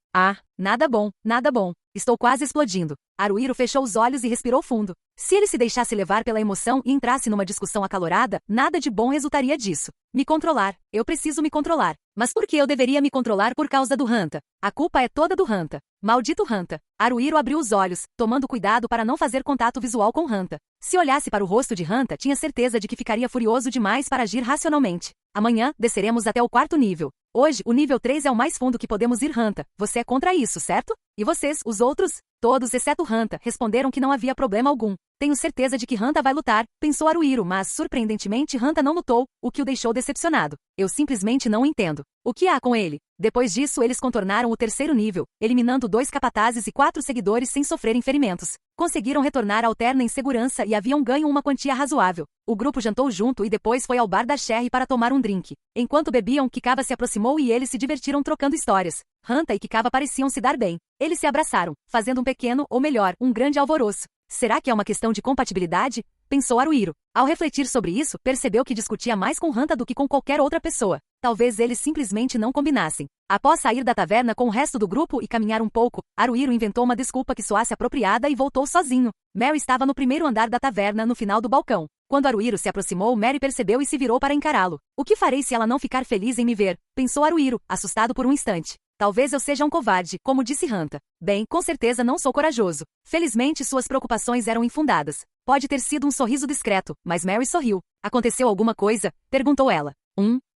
Nada bom, nada bom. Estou quase explodindo. Haruhiro fechou os olhos e respirou fundo. Se ele se deixasse levar pela emoção e entrasse numa discussão acalorada, nada de bom resultaria disso. Me controlar. Eu preciso me controlar. Mas por que eu deveria me controlar por causa do Hanta? A culpa é toda do Hanta. Maldito Hanta. Haruhiro abriu os olhos, tomando cuidado para não fazer contato visual com Hanta. Se olhasse para o rosto de Hanta, tinha certeza de que ficaria furioso demais para agir racionalmente. Amanhã, desceremos até o 4º nível. Hoje, o nível 3 é o mais fundo que podemos ir, Hanta. Você é contra isso, certo? E vocês, os outros? Todos, exceto Hanta, responderam que não havia problema algum. Tenho certeza de que Hanta vai lutar, pensou Haruhiro, mas, surpreendentemente, Hanta não lutou, o que o deixou decepcionado. Eu simplesmente não entendo. O que há com ele? Depois disso, eles contornaram o 3º nível, eliminando 2 capatazes e 4 seguidores sem sofrerem ferimentos. Conseguiram retornar à Alterna em segurança e haviam ganho uma quantia razoável. O grupo jantou junto e depois foi ao bar da Sherry para tomar um drink. Enquanto bebiam, Kikava se aproximou e eles se divertiram trocando histórias. Hanta e Kikava pareciam se dar bem. Eles se abraçaram, fazendo um pequeno, ou melhor, um grande alvoroço. Será que é uma questão de compatibilidade? Pensou Haruhiro. Ao refletir sobre isso, percebeu que discutia mais com Hanta do que com qualquer outra pessoa. Talvez eles simplesmente não combinassem. Após sair da taverna com o resto do grupo e caminhar um pouco, Haruhiro inventou uma desculpa que soasse apropriada e voltou sozinho. Mary estava no primeiro andar da taverna, no final do balcão. Quando Haruhiro se aproximou, Mary percebeu e se virou para encará-lo. O que farei se ela não ficar feliz em me ver? Pensou Haruhiro, assustado por um instante. Talvez eu seja um covarde, como disse Hanta. Bem, com certeza não sou corajoso. Felizmente suas preocupações eram infundadas. Pode ter sido um sorriso discreto, mas Mary sorriu. Aconteceu alguma coisa? Perguntou ela.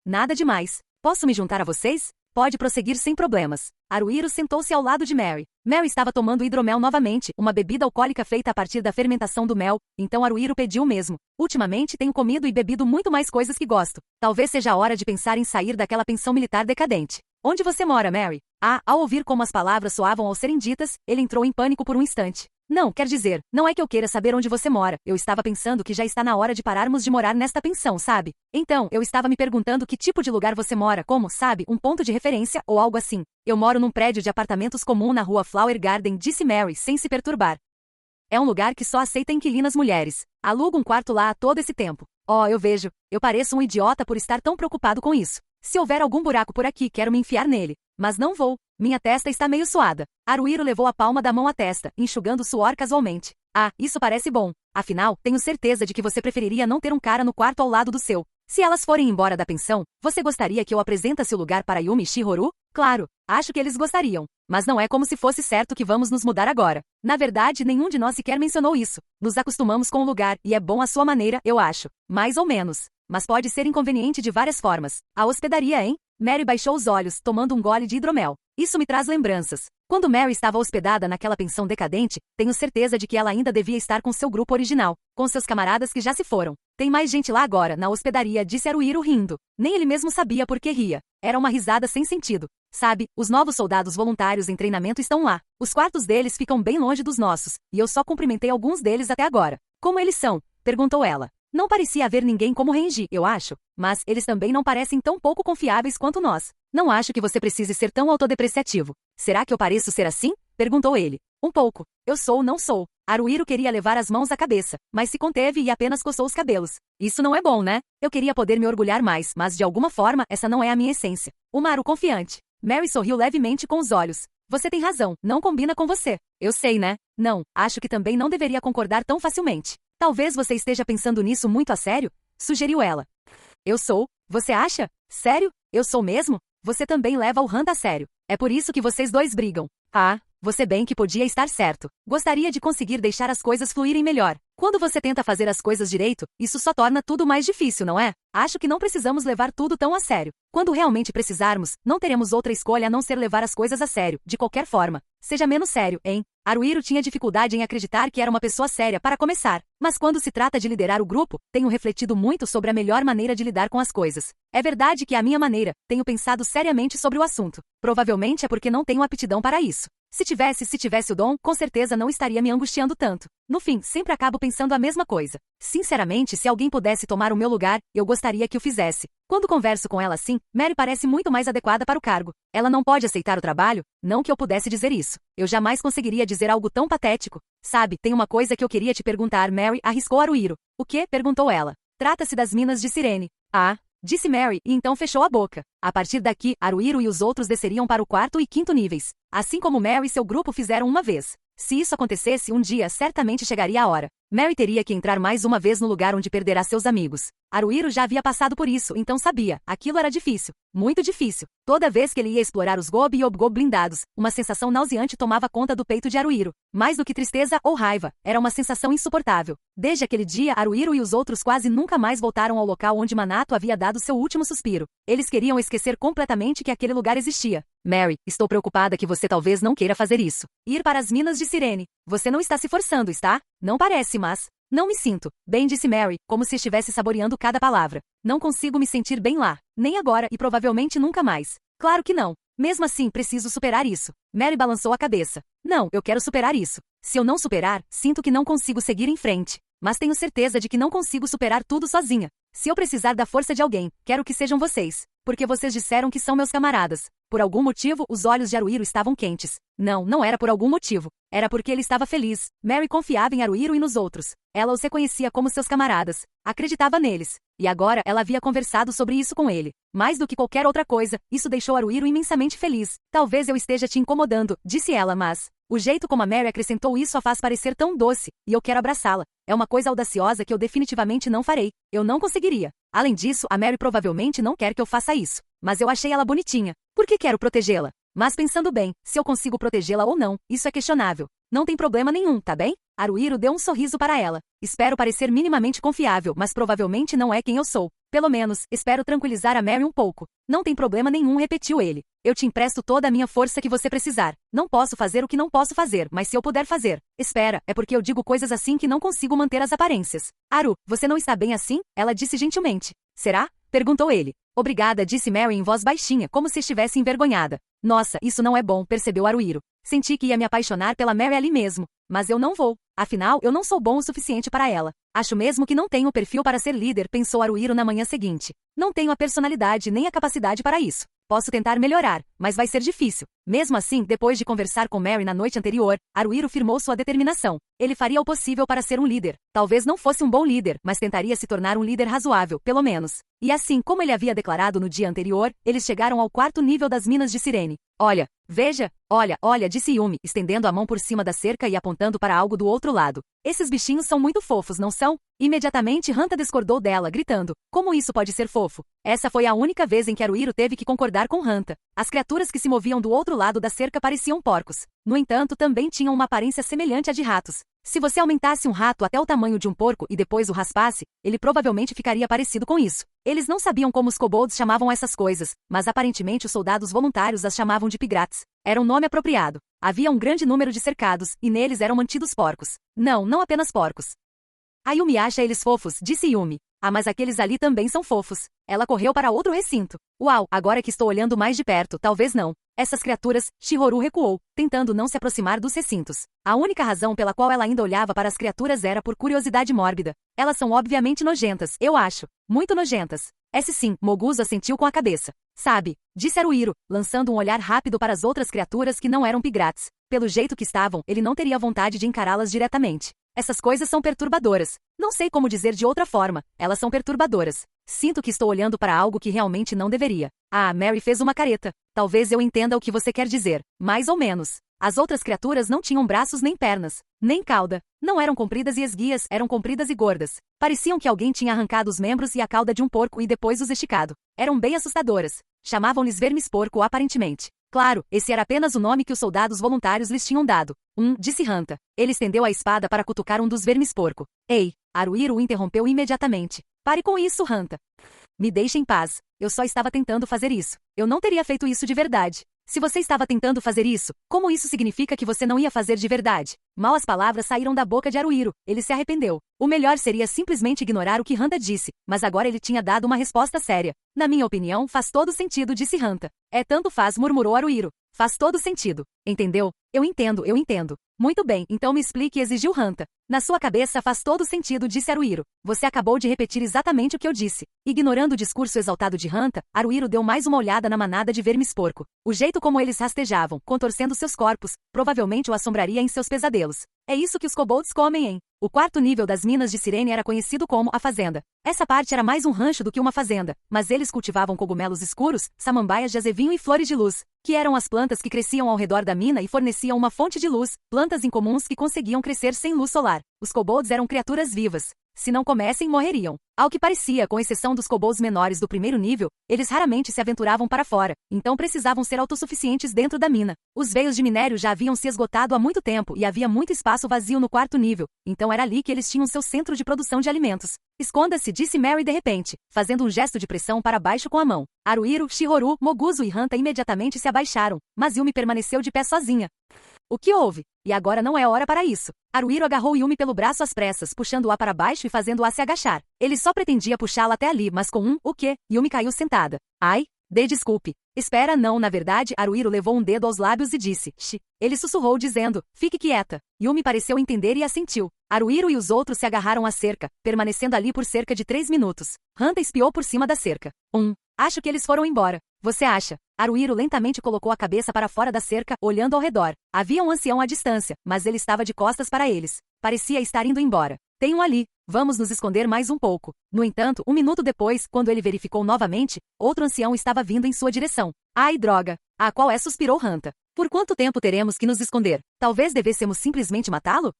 Nada demais. Posso me juntar a vocês? Pode prosseguir sem problemas. Haruhiro sentou-se ao lado de Mary. Mary estava tomando hidromel novamente, uma bebida alcoólica feita a partir da fermentação do mel, então Haruhiro pediu o mesmo. Ultimamente tenho comido e bebido muito mais coisas que gosto. Talvez seja a hora de pensar em sair daquela pensão militar decadente. Onde você mora, Mary? Ao ouvir como as palavras soavam ao serem ditas, ele entrou em pânico por um instante. Não, quer dizer, não é que eu queira saber onde você mora, eu estava pensando que já está na hora de pararmos de morar nesta pensão, sabe? Então, eu estava me perguntando que tipo de lugar você mora, como, sabe, um ponto de referência ou algo assim. Eu moro num prédio de apartamentos comum na rua Flower Garden, disse Mary, sem se perturbar. É um lugar que só aceita inquilinas mulheres. Alugo um quarto lá há todo esse tempo. Eu vejo. Eu pareço um idiota por estar tão preocupado com isso. Se houver algum buraco por aqui, quero me enfiar nele. Mas não vou. Minha testa está meio suada. Haruhiro levou a palma da mão à testa, enxugando o suor casualmente. Isso parece bom. Afinal, tenho certeza de que você preferiria não ter um cara no quarto ao lado do seu. Se elas forem embora da pensão, você gostaria que eu apresentasse o lugar para Yumi e Shihoru? Claro, acho que eles gostariam. Mas não é como se fosse certo que vamos nos mudar agora. Na verdade, nenhum de nós sequer mencionou isso. Nos acostumamos com o lugar, e é bom à sua maneira, eu acho. Mais ou menos. Mas pode ser inconveniente de várias formas. A hospedaria, hein? Mary baixou os olhos, tomando um gole de hidromel. Isso me traz lembranças. Quando Mary estava hospedada naquela pensão decadente, tenho certeza de que ela ainda devia estar com seu grupo original, com seus camaradas que já se foram. Tem mais gente lá agora, na hospedaria, disse Haruhiro rindo. Nem ele mesmo sabia por que ria. Era uma risada sem sentido. Sabe, os novos soldados voluntários em treinamento estão lá. Os quartos deles ficam bem longe dos nossos, e eu só cumprimentei alguns deles até agora. Como eles são? Perguntou ela. Não parecia haver ninguém como Renji, eu acho, mas eles também não parecem tão pouco confiáveis quanto nós. Não acho que você precise ser tão autodepreciativo. Será que eu pareço ser assim? Perguntou ele. Um pouco. Eu sou ou não sou. Haruhiro queria levar as mãos à cabeça, mas se conteve e apenas coçou os cabelos. Isso não é bom, né? Eu queria poder me orgulhar mais, mas de alguma forma essa não é a minha essência. Uma Haru confiante. Mary sorriu levemente com os olhos. Você tem razão, não combina com você. Eu sei, né? Não, acho que também não deveria concordar tão facilmente. Talvez você esteja pensando nisso muito a sério? Sugeriu ela. Eu sou? Você acha? Sério? Eu sou mesmo? Você também leva o Hanta a sério. É por isso que vocês dois brigam. Você bem que podia estar certo. Gostaria de conseguir deixar as coisas fluírem melhor. Quando você tenta fazer as coisas direito, isso só torna tudo mais difícil, não é? Acho que não precisamos levar tudo tão a sério. Quando realmente precisarmos, não teremos outra escolha a não ser levar as coisas a sério, de qualquer forma. Seja menos sério, hein? Haruhiro tinha dificuldade em acreditar que era uma pessoa séria para começar. Mas quando se trata de liderar o grupo, tenho refletido muito sobre a melhor maneira de lidar com as coisas. É verdade que é a minha maneira, tenho pensado seriamente sobre o assunto. Provavelmente é porque não tenho aptidão para isso. Se tivesse o dom, com certeza não estaria me angustiando tanto. No fim, sempre acabo pensando a mesma coisa. Sinceramente, se alguém pudesse tomar o meu lugar, eu gostaria que o fizesse. Quando converso com ela assim, Mary parece muito mais adequada para o cargo. Ela não pode aceitar o trabalho? Não que eu pudesse dizer isso. Eu jamais conseguiria dizer algo tão patético. Sabe, tem uma coisa que eu queria te perguntar, Mary, arriscou Haruhiro. O quê? Perguntou ela. Trata-se das minas de Sirene. Disse Mary, e então fechou a boca. A partir daqui, Haruhiro e os outros desceriam para o quarto e quinto níveis. Assim como Mary e seu grupo fizeram uma vez. Se isso acontecesse, um dia certamente chegaria a hora. Mary teria que entrar mais uma vez no lugar onde perderá seus amigos. Haruhiro já havia passado por isso, então sabia. Aquilo era difícil. Muito difícil. Toda vez que ele ia explorar os Gobi e Obgo blindados, uma sensação nauseante tomava conta do peito de Haruhiro. Mais do que tristeza ou raiva, era uma sensação insuportável. Desde aquele dia, Haruhiro e os outros quase nunca mais voltaram ao local onde Manato havia dado seu último suspiro. Eles queriam esquecer completamente que aquele lugar existia. Mary, estou preocupada que você talvez não queira fazer isso. Ir para as minas de Sirene. Você não está se forçando, está? Não parece, mas... Não me sinto, bem, disse Mary, como se estivesse saboreando cada palavra. Não consigo me sentir bem lá. Nem agora e provavelmente nunca mais. Claro que não. Mesmo assim, preciso superar isso. Mary balançou a cabeça. Não, eu quero superar isso. Se eu não superar, sinto que não consigo seguir em frente. Mas tenho certeza de que não consigo superar tudo sozinha. Se eu precisar da força de alguém, quero que sejam vocês. Porque vocês disseram que são meus camaradas. Por algum motivo, os olhos de Haruhiro estavam quentes. Não, não era por algum motivo. Era porque ele estava feliz. Mary confiava em Haruhiro e nos outros. Ela os reconhecia como seus camaradas. Acreditava neles. E agora ela havia conversado sobre isso com ele. Mais do que qualquer outra coisa, isso deixou Haruhiro imensamente feliz. Talvez eu esteja te incomodando, disse ela, mas... O jeito como a Mary acrescentou isso a faz parecer tão doce, e eu quero abraçá-la. É uma coisa audaciosa que eu definitivamente não farei. Eu não conseguiria. Além disso, a Mary provavelmente não quer que eu faça isso. Mas eu achei ela bonitinha. Por que quero protegê-la? Mas pensando bem, se eu consigo protegê-la ou não, isso é questionável. Não tem problema nenhum, tá bem? Haruhiro deu um sorriso para ela. Espero parecer minimamente confiável, mas provavelmente não é quem eu sou. Pelo menos, espero tranquilizar a Mary um pouco. Não tem problema nenhum, repetiu ele. Eu te empresto toda a minha força que você precisar. Não posso fazer o que não posso fazer, mas se eu puder fazer. Espera, é porque eu digo coisas assim que não consigo manter as aparências. Haru, você não está bem assim? Ela disse gentilmente. Será? Perguntou ele. Obrigada, disse Mary em voz baixinha, como se estivesse envergonhada. Nossa, isso não é bom, percebeu Haruhiro. Senti que ia me apaixonar pela Mary ali mesmo. Mas eu não vou. Afinal, eu não sou bom o suficiente para ela. Acho mesmo que não tenho o perfil para ser líder, pensou Haruhiro na manhã seguinte. Não tenho a personalidade nem a capacidade para isso. Posso tentar melhorar, mas vai ser difícil. Mesmo assim, depois de conversar com Mary na noite anterior, Haruhiro firmou sua determinação. Ele faria o possível para ser um líder. Talvez não fosse um bom líder, mas tentaria se tornar um líder razoável, pelo menos. E assim como ele havia declarado no dia anterior, eles chegaram ao 4º nível das minas de Sirene. Olha, veja, olha, disse Yumi, estendendo a mão por cima da cerca e apontando para algo do outro lado. Esses bichinhos são muito fofos, não são? Imediatamente Hanta discordou dela, gritando. Como isso pode ser fofo? Essa foi a única vez em que Haruhiro teve que concordar com Hanta. As criaturas que se moviam do outro lado da cerca pareciam porcos. No entanto, também tinham uma aparência semelhante à de ratos. Se você aumentasse um rato até o tamanho de um porco e depois o raspasse, ele provavelmente ficaria parecido com isso. Eles não sabiam como os kobolds chamavam essas coisas, mas aparentemente os soldados voluntários as chamavam de pigrats. Era um nome apropriado. Havia um grande número de cercados, e neles eram mantidos porcos. Não apenas porcos. A Yumi acha eles fofos, disse Yumi. Ah, mas aqueles ali também são fofos. Ela correu para outro recinto. Uau, agora que estou olhando mais de perto, talvez não. Essas criaturas, Shihoru recuou, tentando não se aproximar dos recintos. A única razão pela qual ela ainda olhava para as criaturas era por curiosidade mórbida. Elas são obviamente nojentas, eu acho. Muito nojentas. Esse sim, Moguzo assentiu com a cabeça. Sabe, disse Haruhiro, lançando um olhar rápido para as outras criaturas que não eram pigrats. Pelo jeito que estavam, ele não teria vontade de encará-las diretamente. Essas coisas são perturbadoras. Não sei como dizer de outra forma. Elas são perturbadoras. Sinto que estou olhando para algo que realmente não deveria. Ah, Mary fez uma careta. Talvez eu entenda o que você quer dizer. Mais ou menos. As outras criaturas não tinham braços nem pernas, nem cauda. Não eram compridas e esguias, eram compridas e gordas. Pareciam que alguém tinha arrancado os membros e a cauda de um porco e depois os esticado. Eram bem assustadoras. Chamavam-lhes vermes-porco aparentemente. Claro, esse era apenas o nome que os soldados voluntários lhes tinham dado. Disse Hanta. Ele estendeu a espada para cutucar um dos vermes-porco. Ei! Haruhiro o interrompeu imediatamente. Pare com isso, Hanta. Me deixe em paz. Eu só estava tentando fazer isso. Eu não teria feito isso de verdade. Se você estava tentando fazer isso, como isso significa que você não ia fazer de verdade? Mal as palavras saíram da boca de Haruhiro. Ele se arrependeu. O melhor seria simplesmente ignorar o que Hanta disse, mas agora ele tinha dado uma resposta séria. Na minha opinião, faz todo sentido, disse Hanta. É tanto faz, murmurou Haruhiro. Faz todo sentido. Entendeu? Eu entendo. Muito bem, então me explique, exigiu Hanta. Na sua cabeça faz todo sentido, disse Haruhiro. Você acabou de repetir exatamente o que eu disse. Ignorando o discurso exaltado de Hanta, Haruhiro deu mais uma olhada na manada de vermes-porco. O jeito como eles rastejavam, contorcendo seus corpos, provavelmente o assombraria em seus pesadelos. É isso que os kobolds comem, hein? O 4º nível das minas de Sirene era conhecido como a fazenda. Essa parte era mais um rancho do que uma fazenda, mas eles cultivavam cogumelos escuros, samambaias de azevinho e flores de luz, que eram as plantas que cresciam ao redor da mina e forneciam uma fonte de luz, plantas incomuns que conseguiam crescer sem luz solar. Os kobolds eram criaturas vivas. Se não comessem, morreriam. Ao que parecia, com exceção dos kobolds menores do 1º nível, eles raramente se aventuravam para fora, então precisavam ser autossuficientes dentro da mina. Os veios de minério já haviam se esgotado há muito tempo e havia muito espaço vazio no 4º nível, então era ali que eles tinham seu centro de produção de alimentos. Esconda-se, disse Mary de repente, fazendo um gesto de pressão para baixo com a mão. Haruhiro, Shihoru, Moguzo e Hanta imediatamente se abaixaram, mas Yumi permaneceu de pé sozinha. O que houve? E agora não é hora para isso. Haruhiro agarrou Yumi pelo braço às pressas, puxando-a para baixo e fazendo-a se agachar. Ele só pretendia puxá-la até ali, mas com o quê? Yumi caiu sentada. Ai, desculpe. Espera, não, na verdade, Haruhiro levou um dedo aos lábios e disse, Shi. Ele sussurrou dizendo, fique quieta. Yumi pareceu entender e assentiu. Haruhiro e os outros se agarraram à cerca, permanecendo ali por cerca de 3 minutos. Hanta espiou por cima da cerca. Acho que eles foram embora. você acha? Haruhiro lentamente colocou a cabeça para fora da cerca, olhando ao redor. Havia um ancião à distância, mas ele estava de costas para eles. Parecia estar indo embora. Tem um ali. Vamos nos esconder mais um pouco. No entanto, um minuto depois, quando ele verificou novamente, outro ancião estava vindo em sua direção. Ai, droga! Ah, qual é? Suspirou Hanta. Por quanto tempo teremos que nos esconder? Talvez devêssemos simplesmente matá-lo?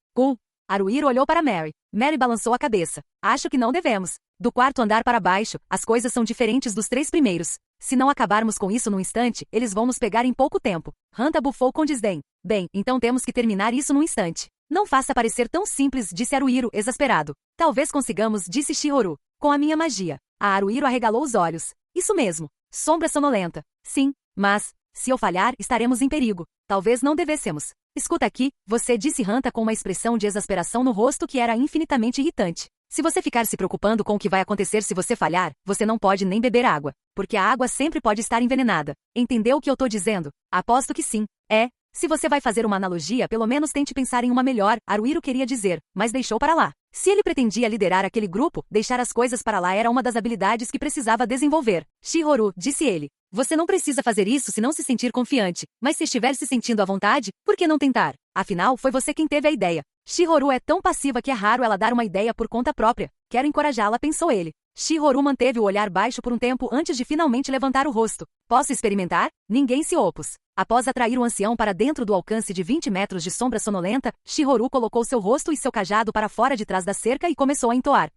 Haruhiro olhou para Mary. Mary balançou a cabeça. Acho que não devemos. Do quarto andar para baixo, as coisas são diferentes dos 3 primeiros. Se não acabarmos com isso num instante, eles vão nos pegar em pouco tempo. Hanta bufou com desdém. Bem, então temos que terminar isso num instante. Não faça parecer tão simples, disse Haruhiro, exasperado. Talvez consigamos, disse Shihoru. Com a minha magia. A Haruhiro arregalou os olhos. Isso mesmo. Sombra sonolenta. Sim, mas, se eu falhar, estaremos em perigo. Talvez não devêssemos. Escuta aqui, você, disse Hanta com uma expressão de exasperação no rosto que era infinitamente irritante. Se você ficar se preocupando com o que vai acontecer se você falhar, você não pode nem beber água, porque a água sempre pode estar envenenada. Entendeu o que eu tô dizendo? Aposto que sim. Se você vai fazer uma analogia, pelo menos tente pensar em uma melhor, Haruhiro queria dizer, mas deixou para lá. Se ele pretendia liderar aquele grupo, deixar as coisas para lá era uma das habilidades que precisava desenvolver. Shihoru, disse ele. Você não precisa fazer isso se não se sentir confiante, mas se estiver se sentindo à vontade, por que não tentar? Afinal, foi você quem teve a ideia. Shihoru é tão passiva que é raro ela dar uma ideia por conta própria. Quero encorajá-la, pensou ele. Shihoru manteve o olhar baixo por um tempo antes de finalmente levantar o rosto. Posso experimentar? Ninguém se opôs. Após atrair o ancião para dentro do alcance de 20 metros de sombra sonolenta, Shihoru colocou seu rosto e seu cajado para fora de trás da cerca e começou a entoar.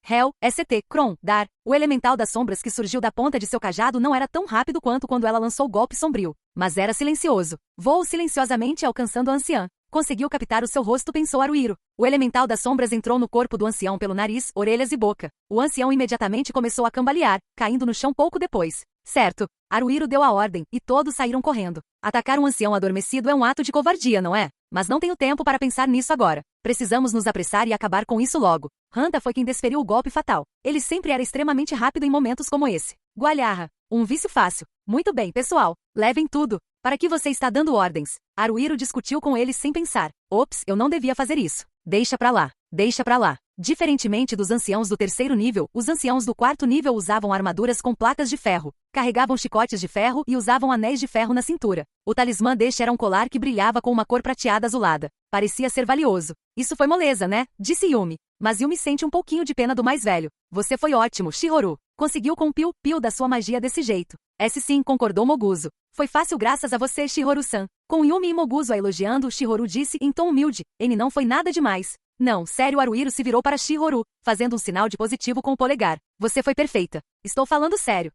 Hel, St, Kron, Dar. O elemental das sombras que surgiu da ponta de seu cajado não era tão rápido quanto quando ela lançou o golpe sombrio, mas era silencioso. Voou silenciosamente alcançando a anciã. Conseguiu captar o seu rosto, pensou Haruhiro. O elemental das sombras entrou no corpo do ancião pelo nariz, orelhas e boca. O ancião imediatamente começou a cambalear, caindo no chão pouco depois. Certo. Haruhiro deu a ordem, e todos saíram correndo. Atacar um ancião adormecido é um ato de covardia, não é? Mas não tenho tempo para pensar nisso agora. Precisamos nos apressar e acabar com isso logo. Hanta foi quem desferiu o golpe fatal. Ele sempre era extremamente rápido em momentos como esse. Gualharra. Um vício fácil. Muito bem, pessoal. Levem tudo. Para que você está dando ordens? Haruhiro discutiu com eles sem pensar. Ops, eu não devia fazer isso. Deixa pra lá. Deixa pra lá. Diferentemente dos anciãos do 3º nível, os anciãos do 4º nível usavam armaduras com placas de ferro, carregavam chicotes de ferro e usavam anéis de ferro na cintura. O talismã deste era um colar que brilhava com uma cor prateada azulada. Parecia ser valioso. Isso foi moleza, né? Disse Yumi. Mas Yumi sente um pouquinho de pena do mais velho. Você foi ótimo, Shihoru. Conseguiu com o piu-piu da sua magia desse jeito. Esse sim, concordou Moguzo. Foi fácil graças a você, Shihoru-san. Com Yumi e Moguzo a elogiando, Shihoru disse em tom humilde. Ele não foi nada demais. Não, sério, Haruhiro se virou para Shihoru, fazendo um sinal de positivo com o polegar. Você foi perfeita. Estou falando sério.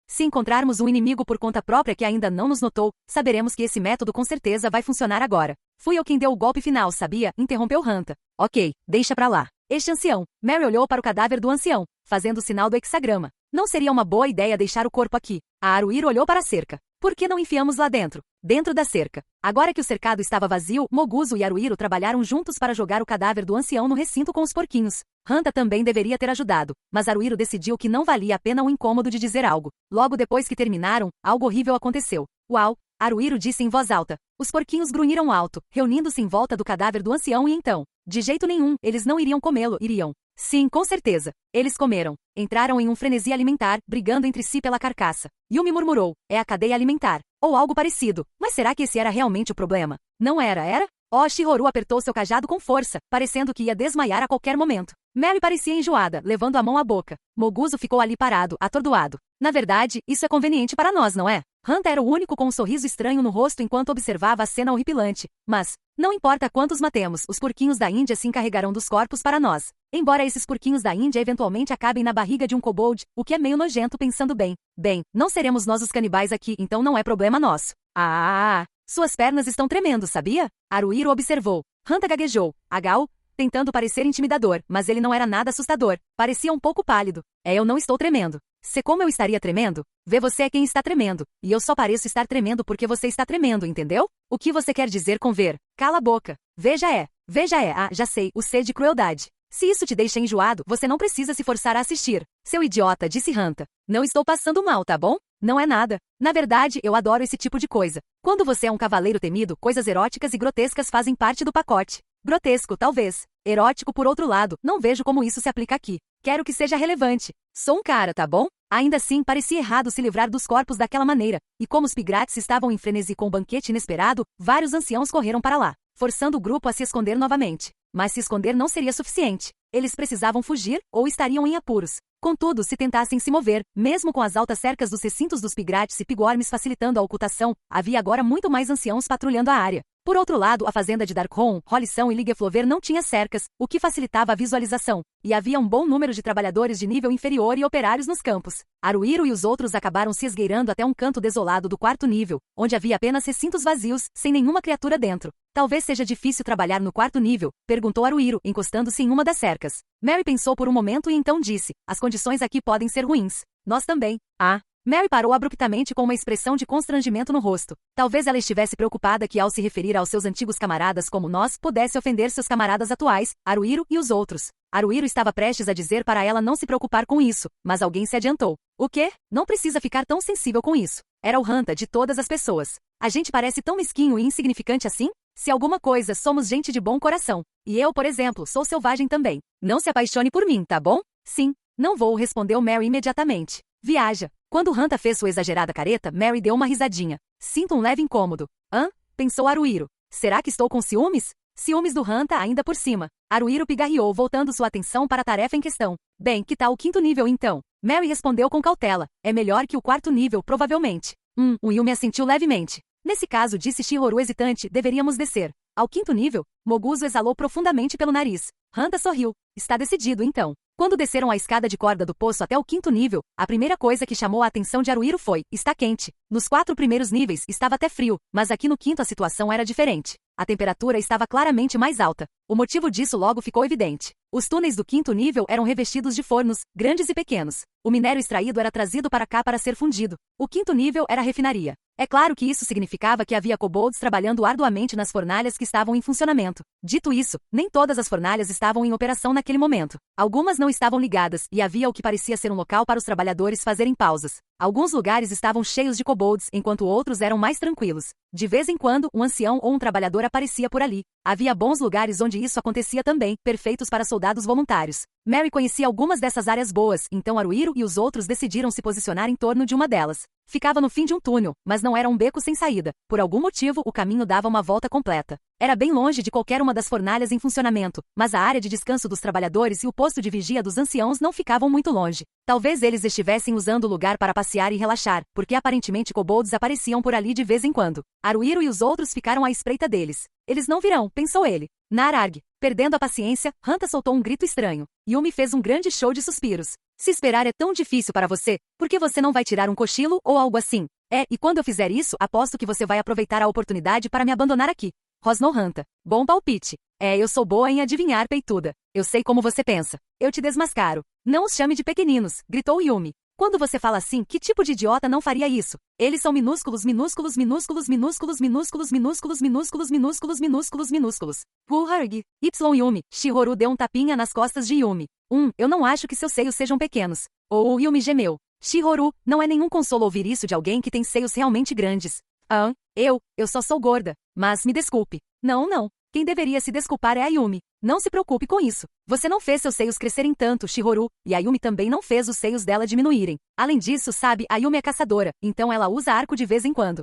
Se encontrarmos um inimigo por conta própria que ainda não nos notou, saberemos que esse método com certeza vai funcionar agora. Fui eu quem deu o golpe final, sabia? Interrompeu Hanta. Ok, deixa pra lá. Este ancião. Mary olhou para o cadáver do ancião, fazendo o sinal do hexagrama. Não seria uma boa ideia deixar o corpo aqui. A Haruhiro olhou para a cerca. Por que não enfiamos lá dentro? Dentro da cerca. Agora que o cercado estava vazio, Moguzo e Haruhiro trabalharam juntos para jogar o cadáver do ancião no recinto com os porquinhos. Hanta também deveria ter ajudado, mas Haruhiro decidiu que não valia a pena o incômodo de dizer algo. Logo depois que terminaram, algo horrível aconteceu. Uau! Haruhiro disse em voz alta. Os porquinhos grunhiram alto, reunindo-se em volta do cadáver do ancião e então, de jeito nenhum, eles não iriam comê-lo, iriam. Sim, com certeza. Eles comeram. Entraram em um frenesi alimentar, brigando entre si pela carcaça. Yumi murmurou, é a cadeia alimentar. Ou algo parecido. Mas será que esse era realmente o problema? Não era, era? Shihoru apertou seu cajado com força, parecendo que ia desmaiar a qualquer momento. Mary parecia enjoada, levando a mão à boca. Moguzo ficou ali parado, atordoado. Na verdade, isso é conveniente para nós, não é? Hanta era o único com um sorriso estranho no rosto enquanto observava a cena horripilante. Mas, não importa quantos matemos, os porquinhos da Índia se encarregarão dos corpos para nós. Embora esses porquinhos da Índia eventualmente acabem na barriga de um kobold, o que é meio nojento pensando bem. Bem, não seremos nós os canibais aqui, então não é problema nosso. Suas pernas estão tremendo, sabia? Haruhiro observou. Hanta gaguejou. Agao? Tentando parecer intimidador, mas ele não era nada assustador. Parecia um pouco pálido. Eu não estou tremendo. Se como eu estaria tremendo? Vê, você é quem está tremendo. E eu só pareço estar tremendo porque você está tremendo, entendeu? O que você quer dizer com ver? Cala a boca. Veja, já sei, o C de crueldade. Se isso te deixa enjoado, você não precisa se forçar a assistir. Seu idiota, disse Hanta. Não estou passando mal, tá bom? Não é nada. Na verdade, eu adoro esse tipo de coisa. Quando você é um cavaleiro temido, coisas eróticas e grotescas fazem parte do pacote. Grotesco, talvez. Erótico, por outro lado, não vejo como isso se aplica aqui. Quero que seja relevante. Sou um cara, tá bom? Ainda assim, parecia errado se livrar dos corpos daquela maneira, e como os Pigrates estavam em frenesi com o banquete inesperado, vários anciãos correram para lá, forçando o grupo a se esconder novamente. Mas se esconder não seria suficiente. Eles precisavam fugir, ou estariam em apuros. Contudo, se tentassem se mover, mesmo com as altas cercas dos recintos dos Pigrates e Pigormes facilitando a ocultação, havia agora muito mais anciãos patrulhando a área. Por outro lado, a fazenda de Darkholm, Hollição e Ligeflover não tinha cercas, o que facilitava a visualização, e havia um bom número de trabalhadores de nível inferior e operários nos campos. Aruiro e os outros acabaram se esgueirando até um canto desolado do quarto nível, onde havia apenas recintos vazios, sem nenhuma criatura dentro. Talvez seja difícil trabalhar no quarto nível, perguntou Aruiro, encostando-se em uma das cercas. Mary pensou por um momento e então disse, as condições aqui podem ser ruins. Nós também. Ah. Mary parou abruptamente com uma expressão de constrangimento no rosto. Talvez ela estivesse preocupada que ao se referir aos seus antigos camaradas como nós, pudesse ofender seus camaradas atuais, Aruiro e os outros. Aruiro estava prestes a dizer para ela não se preocupar com isso, mas alguém se adiantou. O quê? Não precisa ficar tão sensível com isso. Era o Hanta de todas as pessoas. A gente parece tão mesquinho e insignificante assim? Se alguma coisa, somos gente de bom coração. E eu, por exemplo, sou selvagem também. Não se apaixone por mim, tá bom? Sim. Não vou, respondeu Mary imediatamente. Viaja. Quando Hanta fez sua exagerada careta, Mary deu uma risadinha. Sinto um leve incômodo. Hã? Pensou Aruiro. Será que estou com ciúmes? Ciúmes do Hanta ainda por cima. Aruiro pigarreou, voltando sua atenção para a tarefa em questão. Bem, que tal o quinto nível então? Mary respondeu com cautela. É melhor que o quarto nível, provavelmente. O Yumi assentiu levemente. Nesse caso, disse Shihoru hesitante, deveríamos descer. Ao quinto nível, Moguzo exalou profundamente pelo nariz. Hanta sorriu. Está decidido então. Quando desceram a escada de corda do poço até o quinto nível, a primeira coisa que chamou a atenção de Aruiro foi, está quente. Nos 4 primeiros níveis, estava até frio, mas aqui no quinto a situação era diferente. A temperatura estava claramente mais alta. O motivo disso logo ficou evidente. Os túneis do quinto nível eram revestidos de fornos, grandes e pequenos. O minério extraído era trazido para cá para ser fundido. O quinto nível era a refinaria. É claro que isso significava que havia kobolds trabalhando arduamente nas fornalhas que estavam em funcionamento. Dito isso, nem todas as fornalhas estavam em operação naquele momento. Algumas não estavam ligadas, e havia o que parecia ser um local para os trabalhadores fazerem pausas. Alguns lugares estavam cheios de kobolds, enquanto outros eram mais tranquilos. De vez em quando, um ancião ou um trabalhador aparecia por ali. Havia bons lugares onde isso acontecia também, perfeitos para soldados voluntários. Mary conhecia algumas dessas áreas boas, então Aruiro e os outros decidiram se posicionar em torno de uma delas. Ficava no fim de um túnel, mas não era um beco sem saída. Por algum motivo, o caminho dava uma volta completa. Era bem longe de qualquer uma das fornalhas em funcionamento, mas a área de descanso dos trabalhadores e o posto de vigia dos anciãos não ficavam muito longe. Talvez eles estivessem usando o lugar para passear e relaxar, porque aparentemente kobolds apareciam por ali de vez em quando. Aruiro e os outros ficaram à espreita deles. Eles não virão, pensou ele. Nararg. Perdendo a paciência, Hanta soltou um grito estranho. Yumi fez um grande show de suspiros. Se esperar é tão difícil para você, por que você não vai tirar um cochilo ou algo assim? E quando eu fizer isso, aposto que você vai aproveitar a oportunidade para me abandonar aqui. Rosnou Hanta. Bom palpite. Eu sou boa em adivinhar, peituda. Eu sei como você pensa. Eu te desmascaro. Não os chame de pequeninos, gritou Yumi. Quando você fala assim, que tipo de idiota não faria isso? Eles são minúsculos, minúsculos, minúsculos, minúsculos, minúsculos, minúsculos, minúsculos, minúsculos, minúsculos, minúsculos. Harg. Yumi. Shihoru deu um tapinha nas costas de Yumi. Eu não acho que seus seios sejam pequenos. Yumi gemeu. Shihoru, não é nenhum consolo ouvir isso de alguém que tem seios realmente grandes. Eu só sou gorda. Mas me desculpe. Não. Quem deveria se desculpar é a Yumi. Não se preocupe com isso. Você não fez seus seios crescerem tanto, Shihoru, e a Yumi também não fez os seios dela diminuírem. Além disso, sabe, a Yumi é caçadora, então ela usa arco de vez em quando.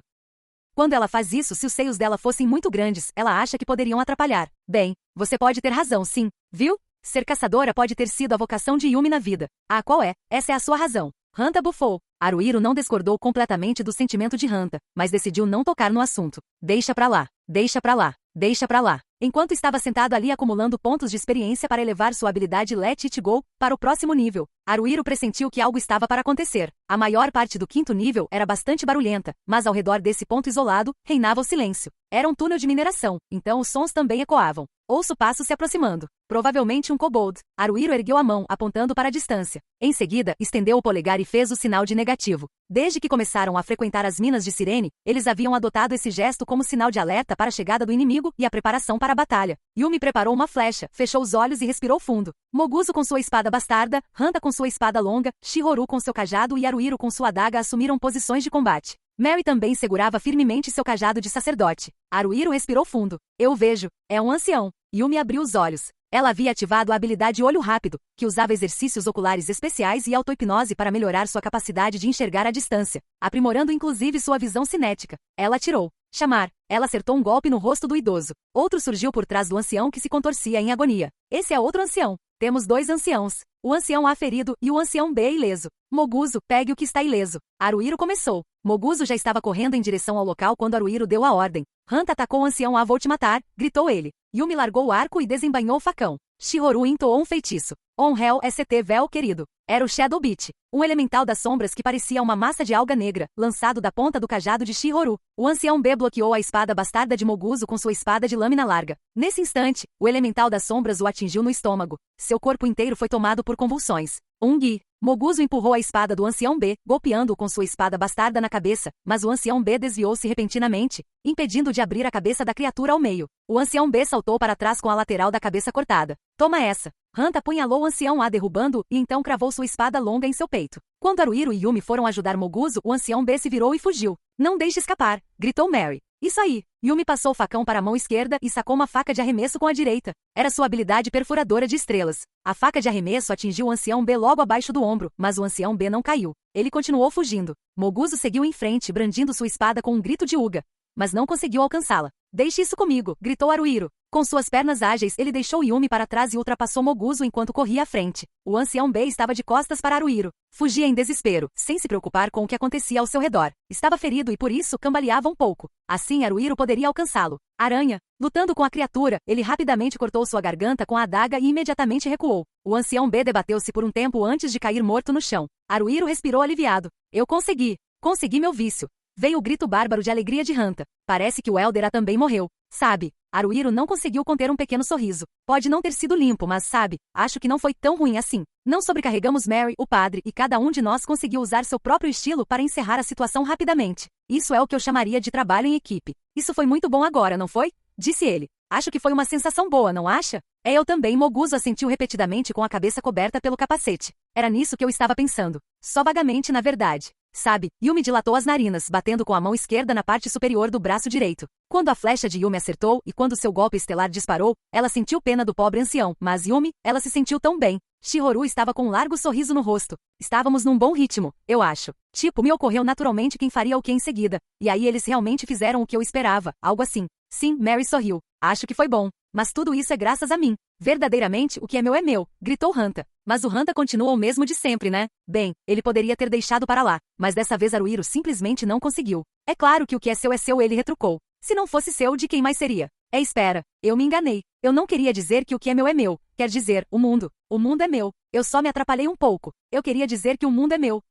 Quando ela faz isso, se os seios dela fossem muito grandes, ela acha que poderiam atrapalhar. Bem, você pode ter razão, sim. Viu? Ser caçadora pode ter sido a vocação de Yumi na vida. Qual é? Essa é a sua razão. Hanta bufou. Aruiro não discordou completamente do sentimento de Hanta, mas decidiu não tocar no assunto. Deixa pra lá. Deixa pra lá. Deixa pra lá. Enquanto estava sentado ali acumulando pontos de experiência para elevar sua habilidade Let It Go para o próximo nível, Aruiro pressentiu que algo estava para acontecer. A maior parte do quinto nível era bastante barulhenta, mas ao redor desse ponto isolado, reinava o silêncio. Era um túnel de mineração, então os sons também ecoavam. Ouço passos se aproximando. Provavelmente um kobold. Aruiro ergueu a mão, apontando para a distância. Em seguida, estendeu o polegar e fez o sinal de negativo. Desde que começaram a frequentar as minas de Sirene, eles haviam adotado esse gesto como sinal de alerta para a chegada do inimigo e a preparação para a batalha. Yumi preparou uma flecha, fechou os olhos e respirou fundo. Moguzo com sua espada bastarda, Hanta com sua espada longa, Shihoru com seu cajado e Aruiro com sua adaga assumiram posições de combate. Mary também segurava firmemente seu cajado de sacerdote. Aruiro respirou fundo. Eu vejo. É um ancião. Yumi abriu os olhos. Ela havia ativado a habilidade Olho Rápido, que usava exercícios oculares especiais e auto-hipnose para melhorar sua capacidade de enxergar à distância, aprimorando inclusive sua visão cinética. Ela atirou. Chamar. Ela acertou um golpe no rosto do idoso. Outro surgiu por trás do ancião que se contorcia em agonia. Esse é outro ancião. Temos 2 anciãos. O ancião A ferido e o ancião B ileso. Moguzo, pegue o que está ileso. Haruhiro começou. Moguzo já estava correndo em direção ao local quando Haruhiro deu a ordem. Hanta atacou o ancião A. Vou te matar, gritou ele. Yumi largou o arco e desembainhou o facão. Shihoru entoou um feitiço. On Hell ST Véu querido. Era o Shadow Beat, um elemental das sombras que parecia uma massa de alga negra, lançado da ponta do cajado de Shihoru. O ancião B bloqueou a espada bastarda de Moguzo com sua espada de lâmina larga. Nesse instante, o elemental das sombras o atingiu no estômago. Seu corpo inteiro foi tomado por convulsões. Gi. Moguzo empurrou a espada do ancião B, golpeando-o com sua espada bastarda na cabeça, mas o ancião B desviou-se repentinamente, impedindo de abrir a cabeça da criatura ao meio. O ancião B saltou para trás com a lateral da cabeça cortada. Toma essa! Hanta apunhalou o ancião A derrubando-o e então cravou sua espada longa em seu peito. Quando Haruhiro e Yumi foram ajudar Moguzo, o ancião B se virou e fugiu. Não deixe escapar! Gritou Mary. Isso aí! Yumi passou o facão para a mão esquerda e sacou uma faca de arremesso com a direita. Era sua habilidade perfuradora de estrelas. A faca de arremesso atingiu o ancião B logo abaixo do ombro, mas o ancião B não caiu. Ele continuou fugindo. Moguzo seguiu em frente, brandindo sua espada com um grito de Uga, mas não conseguiu alcançá-la. Deixe isso comigo, gritou Haruhiro. Com suas pernas ágeis, ele deixou Yumi para trás e ultrapassou Moguzo enquanto corria à frente. O ancião B estava de costas para Haruhiro. Fugia em desespero, sem se preocupar com o que acontecia ao seu redor. Estava ferido e por isso cambaleava um pouco. Assim Haruhiro poderia alcançá-lo. Aranha. Lutando com a criatura, ele rapidamente cortou sua garganta com a adaga e imediatamente recuou. O ancião B debateu-se por um tempo antes de cair morto no chão. Haruhiro respirou aliviado. Eu consegui. Consegui meu vício. Veio o grito bárbaro de alegria de Hanta. Parece que o Elder também morreu. Sabe? Haruhiro não conseguiu conter um pequeno sorriso. Pode não ter sido limpo, mas sabe, acho que não foi tão ruim assim. Não sobrecarregamos Mary, o padre, e cada um de nós conseguiu usar seu próprio estilo para encerrar a situação rapidamente. Isso é o que eu chamaria de trabalho em equipe. Isso foi muito bom agora, não foi? Disse ele. Acho que foi uma sensação boa, não acha? Eu também. Moguzo assentiu repetidamente com a cabeça coberta pelo capacete. Era nisso que eu estava pensando. Só vagamente, na verdade. Sabe, Yumi dilatou as narinas, batendo com a mão esquerda na parte superior do braço direito. Quando a flecha de Yumi acertou e quando seu golpe estelar disparou, ela sentiu pena do pobre ancião, mas Yumi, ela se sentiu tão bem. Shihoru estava com um largo sorriso no rosto. Estávamos num bom ritmo, eu acho. Tipo, me ocorreu naturalmente quem faria o que em seguida. E aí eles realmente fizeram o que eu esperava, algo assim. Sim, Mary sorriu. Acho que foi bom. Mas tudo isso é graças a mim. Verdadeiramente, o que é meu, gritou Hanta. Mas o Hanta continua o mesmo de sempre, né? Bem, ele poderia ter deixado para lá, mas dessa vez Haruhiro simplesmente não conseguiu. É claro que o que é seu, ele retrucou. Se não fosse seu, de quem mais seria? Espera, eu me enganei. Eu não queria dizer que o que é meu. Quer dizer, o mundo. O mundo é meu. Eu só me atrapalhei um pouco. Eu queria dizer que o mundo é meu.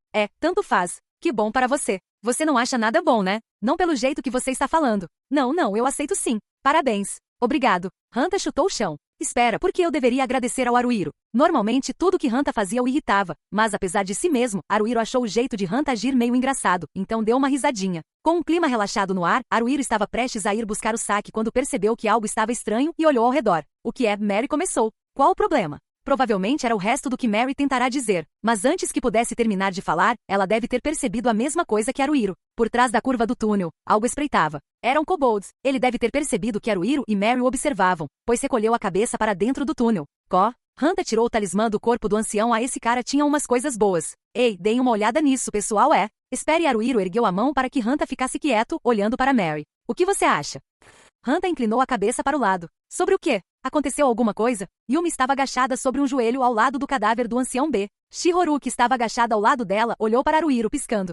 Tanto faz. Que bom para você. Você não acha nada bom, né? Não pelo jeito que você está falando. Não, eu aceito sim. Parabéns. Obrigado. Hanta chutou o chão. Espera, por que eu deveria agradecer ao Haruhiro? Normalmente tudo que Hanta fazia o irritava, mas apesar de si mesmo, Haruhiro achou o jeito de Hanta agir meio engraçado, então deu uma risadinha. Com um clima relaxado no ar, Haruhiro estava prestes a ir buscar o saque quando percebeu que algo estava estranho e olhou ao redor. O que é? Mary começou. Qual o problema? Provavelmente era o resto do que Mary tentará dizer, mas antes que pudesse terminar de falar, ela deve ter percebido a mesma coisa que Haruhiro. Por trás da curva do túnel, algo espreitava. Eram kobolds. Ele deve ter percebido que Haruhiro e Mary o observavam, pois recolheu a cabeça para dentro do túnel. Hanta tirou o talismã do corpo do ancião. Esse cara tinha umas coisas boas. Ei, deem uma olhada nisso, pessoal. Espere. Haruhiro ergueu a mão para que Hanta ficasse quieto, olhando para Mary. O que você acha? Hanta inclinou a cabeça para o lado. Sobre o quê? Aconteceu alguma coisa? Yumi estava agachada sobre um joelho ao lado do cadáver do ancião B. Shihoru, que estava agachada ao lado dela, olhou para Haruhiro piscando.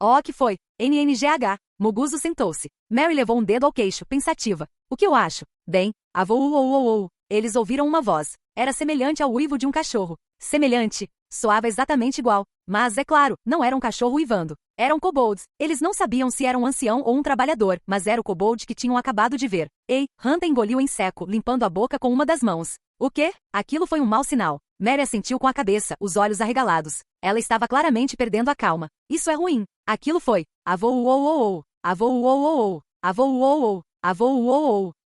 Oh, que foi? NNGH. Moguzo sentou-se. Mary levou um dedo ao queixo, pensativa. O que eu acho? Bem, avô. Eles ouviram uma voz. Era semelhante ao uivo de um cachorro. Semelhante. Soava exatamente igual. Mas, é claro, não era um cachorro uivando. Eram kobolds. Eles não sabiam se era um ancião ou um trabalhador, mas era o kobold que tinham acabado de ver. Ei, Hanta engoliu em seco, limpando a boca com uma das mãos. O quê? Aquilo foi um mau sinal. Mary assentiu com a cabeça, os olhos arregalados. Ela estava claramente perdendo a calma. Isso é ruim. Aquilo foi. Avô. Avô.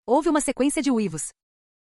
Houve uma sequência de uivos.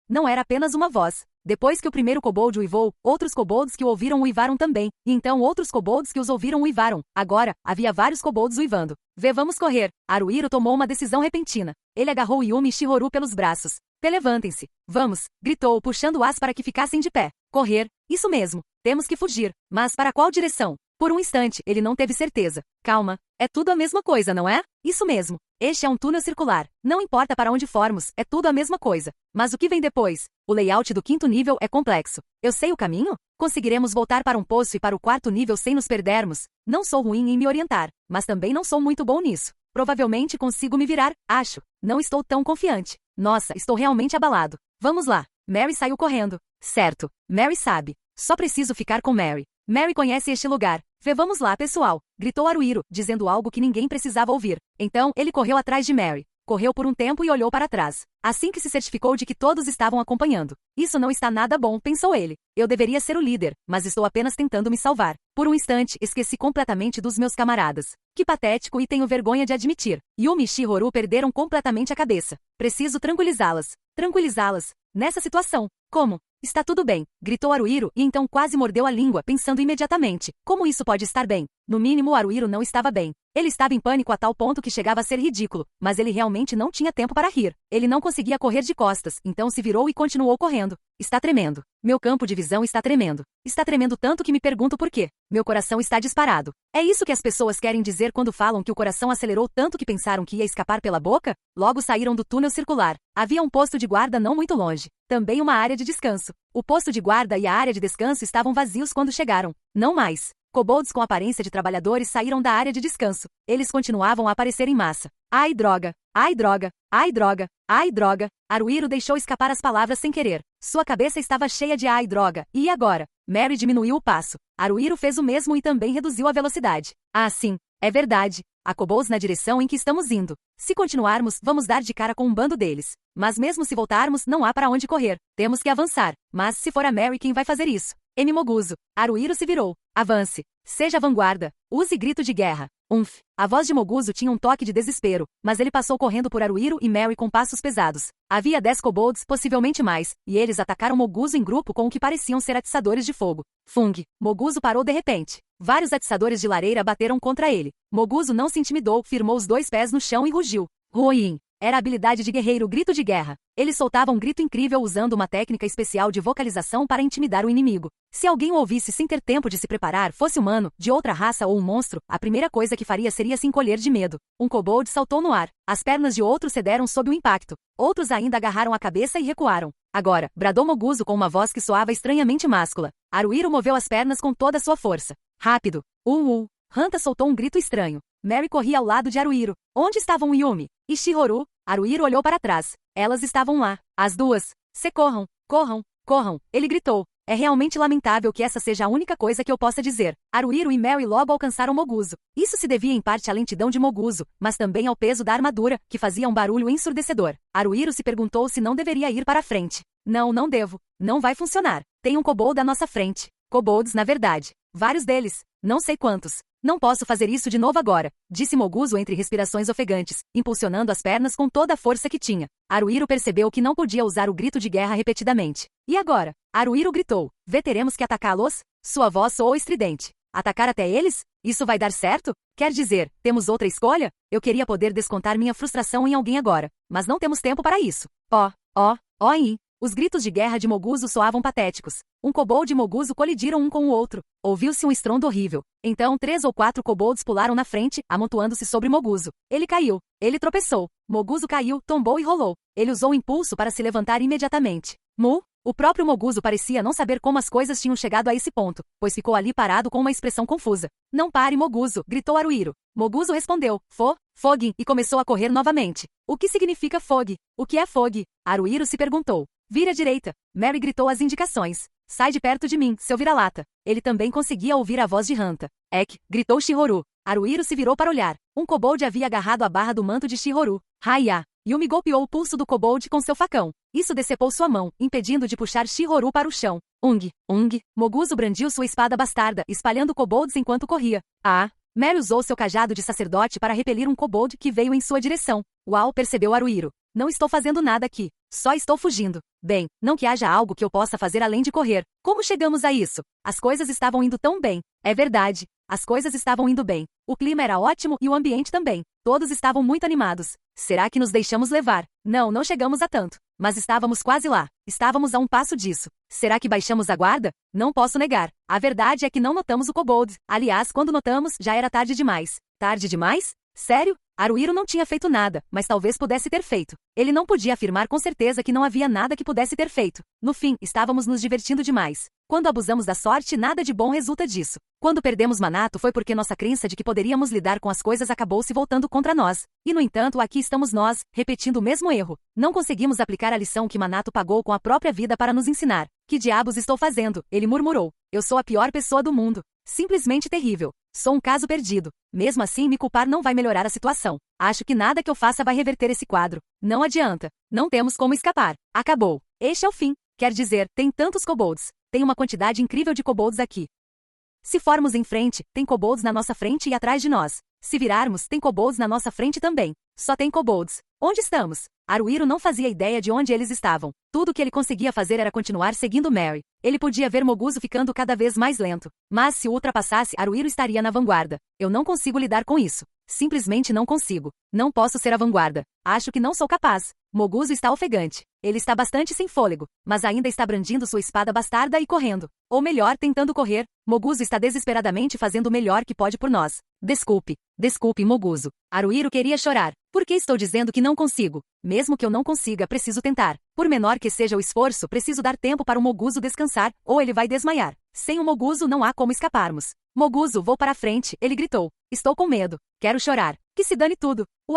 Não era apenas uma voz. Depois que o primeiro kobold uivou, outros kobolds que o ouviram uivaram também, e então outros kobolds que os ouviram uivaram. Agora, havia vários kobolds uivando. Vamos correr. Haruhiro tomou uma decisão repentina. Ele agarrou Yumi e Shihoru pelos braços. Levantem-se. Vamos, gritou, puxando-as para que ficassem de pé. Correr. Isso mesmo. Temos que fugir. Mas para qual direção? Por um instante, ele não teve certeza. Calma. É tudo a mesma coisa, não é? Isso mesmo. Este é um túnel circular. Não importa para onde formos, é tudo a mesma coisa. Mas o que vem depois? O layout do 5º nível é complexo. Eu sei o caminho? Conseguiremos voltar para um poço e para o 4º nível sem nos perdermos? Não sou ruim em me orientar, mas também não sou muito bom nisso. Provavelmente consigo me virar, acho. Não estou tão confiante. Nossa, estou realmente abalado. Vamos lá. Mary saiu correndo. Certo. Mary sabe. Só preciso ficar com Mary. Mary conhece este lugar. Vamos lá, pessoal, gritou Haruhiro, dizendo algo que ninguém precisava ouvir. Então, ele correu atrás de Mary. Correu por um tempo e olhou para trás. Assim que se certificou de que todos estavam acompanhando. Isso não está nada bom, pensou ele. Eu deveria ser o líder, mas estou apenas tentando me salvar. Por um instante, esqueci completamente dos meus camaradas. Que patético e tenho vergonha de admitir. Yumi e Shihoru perderam completamente a cabeça. Preciso tranquilizá-las. Tranquilizá-las. Nessa situação. Como? Está tudo bem, gritou Haruhiro e então quase mordeu a língua, pensando imediatamente. Como isso pode estar bem? No mínimo, Haruhiro não estava bem. Ele estava em pânico a tal ponto que chegava a ser ridículo, mas ele realmente não tinha tempo para rir. Ele não conseguia correr de costas, então se virou e continuou correndo. Está tremendo. Meu campo de visão está tremendo. Está tremendo tanto que me pergunto por quê. Meu coração está disparado. É isso que as pessoas querem dizer quando falam que o coração acelerou tanto que pensaram que ia escapar pela boca? Logo saíram do túnel circular. Havia um posto de guarda não muito longe. Também uma área de descanso. O posto de guarda e a área de descanso estavam vazios quando chegaram. Não mais. Kobolds com aparência de trabalhadores saíram da área de descanso. Eles continuavam a aparecer em massa. Ai, droga! Ai, droga! Ai, droga! Ai, droga! Haruhiro deixou escapar as palavras sem querer. Sua cabeça estava cheia de ai, droga. E agora? Mary diminuiu o passo. Haruhiro fez o mesmo e também reduziu a velocidade. Ah, sim. É verdade. Há kobolds na direção em que estamos indo. Se continuarmos, vamos dar de cara com um bando deles. Mas mesmo se voltarmos, não há para onde correr. Temos que avançar. Mas se for a Mary quem vai fazer isso? Moguzo. Haruhiro se virou. Avance. Seja a vanguarda. Use grito de guerra. A voz de Moguzo tinha um toque de desespero, mas ele passou correndo por Haruhiro e Mary com passos pesados. Havia 10 kobolds, possivelmente mais, e eles atacaram Moguzo em grupo com o que pareciam ser atiçadores de fogo. Fung. Moguzo parou de repente. Vários atiçadores de lareira bateram contra ele. Moguzo não se intimidou, firmou os 2 pés no chão e rugiu. Ruim. Era a habilidade de guerreiro grito de guerra. Ele soltava um grito incrível usando uma técnica especial de vocalização para intimidar o inimigo. Se alguém o ouvisse sem ter tempo de se preparar, fosse humano, de outra raça ou um monstro, a primeira coisa que faria seria se encolher de medo. Um kobold saltou no ar. As pernas de outro cederam sob o impacto. Outros ainda agarraram a cabeça e recuaram. Agora, bradou Moguzo com uma voz que soava estranhamente máscula. Haruhiro moveu as pernas com toda a sua força. Rápido. Hanta soltou um grito estranho. Mary corria ao lado de Haruhiro. Onde estavam Yumi e Shihoru? Haruhiro olhou para trás. Elas estavam lá. As duas. Se corram, corram, corram. Ele gritou. É realmente lamentável que essa seja a única coisa que eu possa dizer. Haruhiro e Mary logo alcançaram Moguzo. Isso se devia em parte à lentidão de Moguzo, mas também ao peso da armadura, que fazia um barulho ensurdecedor. Haruhiro se perguntou se não deveria ir para a frente. Não devo. Não vai funcionar. Tem um kobold à nossa frente. Kobolds, na verdade. Vários deles. Não sei quantos. Não posso fazer isso de novo agora, disse Moguzo entre respirações ofegantes, impulsionando as pernas com toda a força que tinha. Haruhiro percebeu que não podia usar o grito de guerra repetidamente. E agora? Haruhiro gritou. Teremos que atacá-los? Sua voz soou estridente. Atacar até eles? Isso vai dar certo? Quer dizer, temos outra escolha? Eu queria poder descontar minha frustração em alguém agora, mas não temos tempo para isso. Os gritos de guerra de Moguzo soavam patéticos. Um kobold e Moguzo colidiram um com o outro. Ouviu-se um estrondo horrível. Então 3 ou 4 kobolds pularam na frente, amontoando-se sobre Moguzo. Ele caiu. Ele tropeçou. Moguzo caiu, tombou e rolou. Ele usou o impulso para se levantar imediatamente. O próprio Moguzo parecia não saber como as coisas tinham chegado a esse ponto, pois ficou ali parado com uma expressão confusa. Não pare, Moguzo, gritou Haruhiro. Moguzo respondeu, Fog, e começou a correr novamente. O que significa Fog? O que é Fog? Haruhiro se perguntou. Vire à direita. Mary gritou as indicações. Sai de perto de mim, seu vira-lata. Ele também conseguia ouvir a voz de Hanta. Gritou Shihoru. Haruhiro se virou para olhar. Um kobold havia agarrado a barra do manto de Shihoru. Haiya! Yumi golpeou o pulso do kobold com seu facão. Isso decepou sua mão, impedindo de puxar Shihoru para o chão. Moguzo brandiu sua espada bastarda, espalhando kobolds enquanto corria. Mary usou seu cajado de sacerdote para repelir um kobold que veio em sua direção. Uau, percebeu Haruhiro. Não estou fazendo nada aqui. Só estou fugindo. Bem, não que haja algo que eu possa fazer além de correr. Como chegamos a isso? As coisas estavam indo tão bem. É verdade. As coisas estavam indo bem. O clima era ótimo e o ambiente também. Todos estavam muito animados. Será que nos deixamos levar? Não, não chegamos a tanto. Mas estávamos quase lá. Estávamos a um passo disso. Será que baixamos a guarda? Não posso negar. A verdade é que não notamos o kobold. Aliás, quando notamos, já era tarde demais. Tarde demais? Sério? Haruhiro não tinha feito nada, mas talvez pudesse ter feito. Ele não podia afirmar com certeza que não havia nada que pudesse ter feito. No fim, estávamos nos divertindo demais. Quando abusamos da sorte, nada de bom resulta disso. Quando perdemos Minato foi porque nossa crença de que poderíamos lidar com as coisas acabou se voltando contra nós. E no entanto, aqui estamos nós, repetindo o mesmo erro. Não conseguimos aplicar a lição que Minato pagou com a própria vida para nos ensinar. Que diabos estou fazendo? Ele murmurou. Eu sou a pior pessoa do mundo. Simplesmente terrível. Sou um caso perdido. Mesmo assim, me culpar não vai melhorar a situação. Acho que nada que eu faça vai reverter esse quadro. Não adianta. Não temos como escapar. Acabou. Este é o fim. Quer dizer, tem tantos kobolds. Tem uma quantidade incrível de kobolds aqui. Se formos em frente, tem kobolds na nossa frente e atrás de nós. Se virarmos, tem kobolds na nossa frente também. Só tem kobolds. Onde estamos? Haruhiro não fazia ideia de onde eles estavam. Tudo o que ele conseguia fazer era continuar seguindo Mary. Ele podia ver Moguzo ficando cada vez mais lento. Mas se o ultrapassasse, Haruhiro estaria na vanguarda. Eu não consigo lidar com isso. Simplesmente não consigo. Não posso ser a vanguarda. Acho que não sou capaz. Moguzo está ofegante. Ele está bastante sem fôlego, mas ainda está brandindo sua espada bastarda e correndo. Ou melhor, tentando correr. Moguzo está desesperadamente fazendo o melhor que pode por nós. Desculpe. Desculpe, Moguzo. Haruhiro queria chorar. Por que estou dizendo que não consigo? Mesmo que eu não consiga, preciso tentar. Por menor que seja o esforço, preciso dar tempo para o Moguzo descansar, ou ele vai desmaiar. Sem o Moguzo não há como escaparmos. Moguzo, vou para a frente, ele gritou. Estou com medo. Quero chorar. Que se dane tudo. O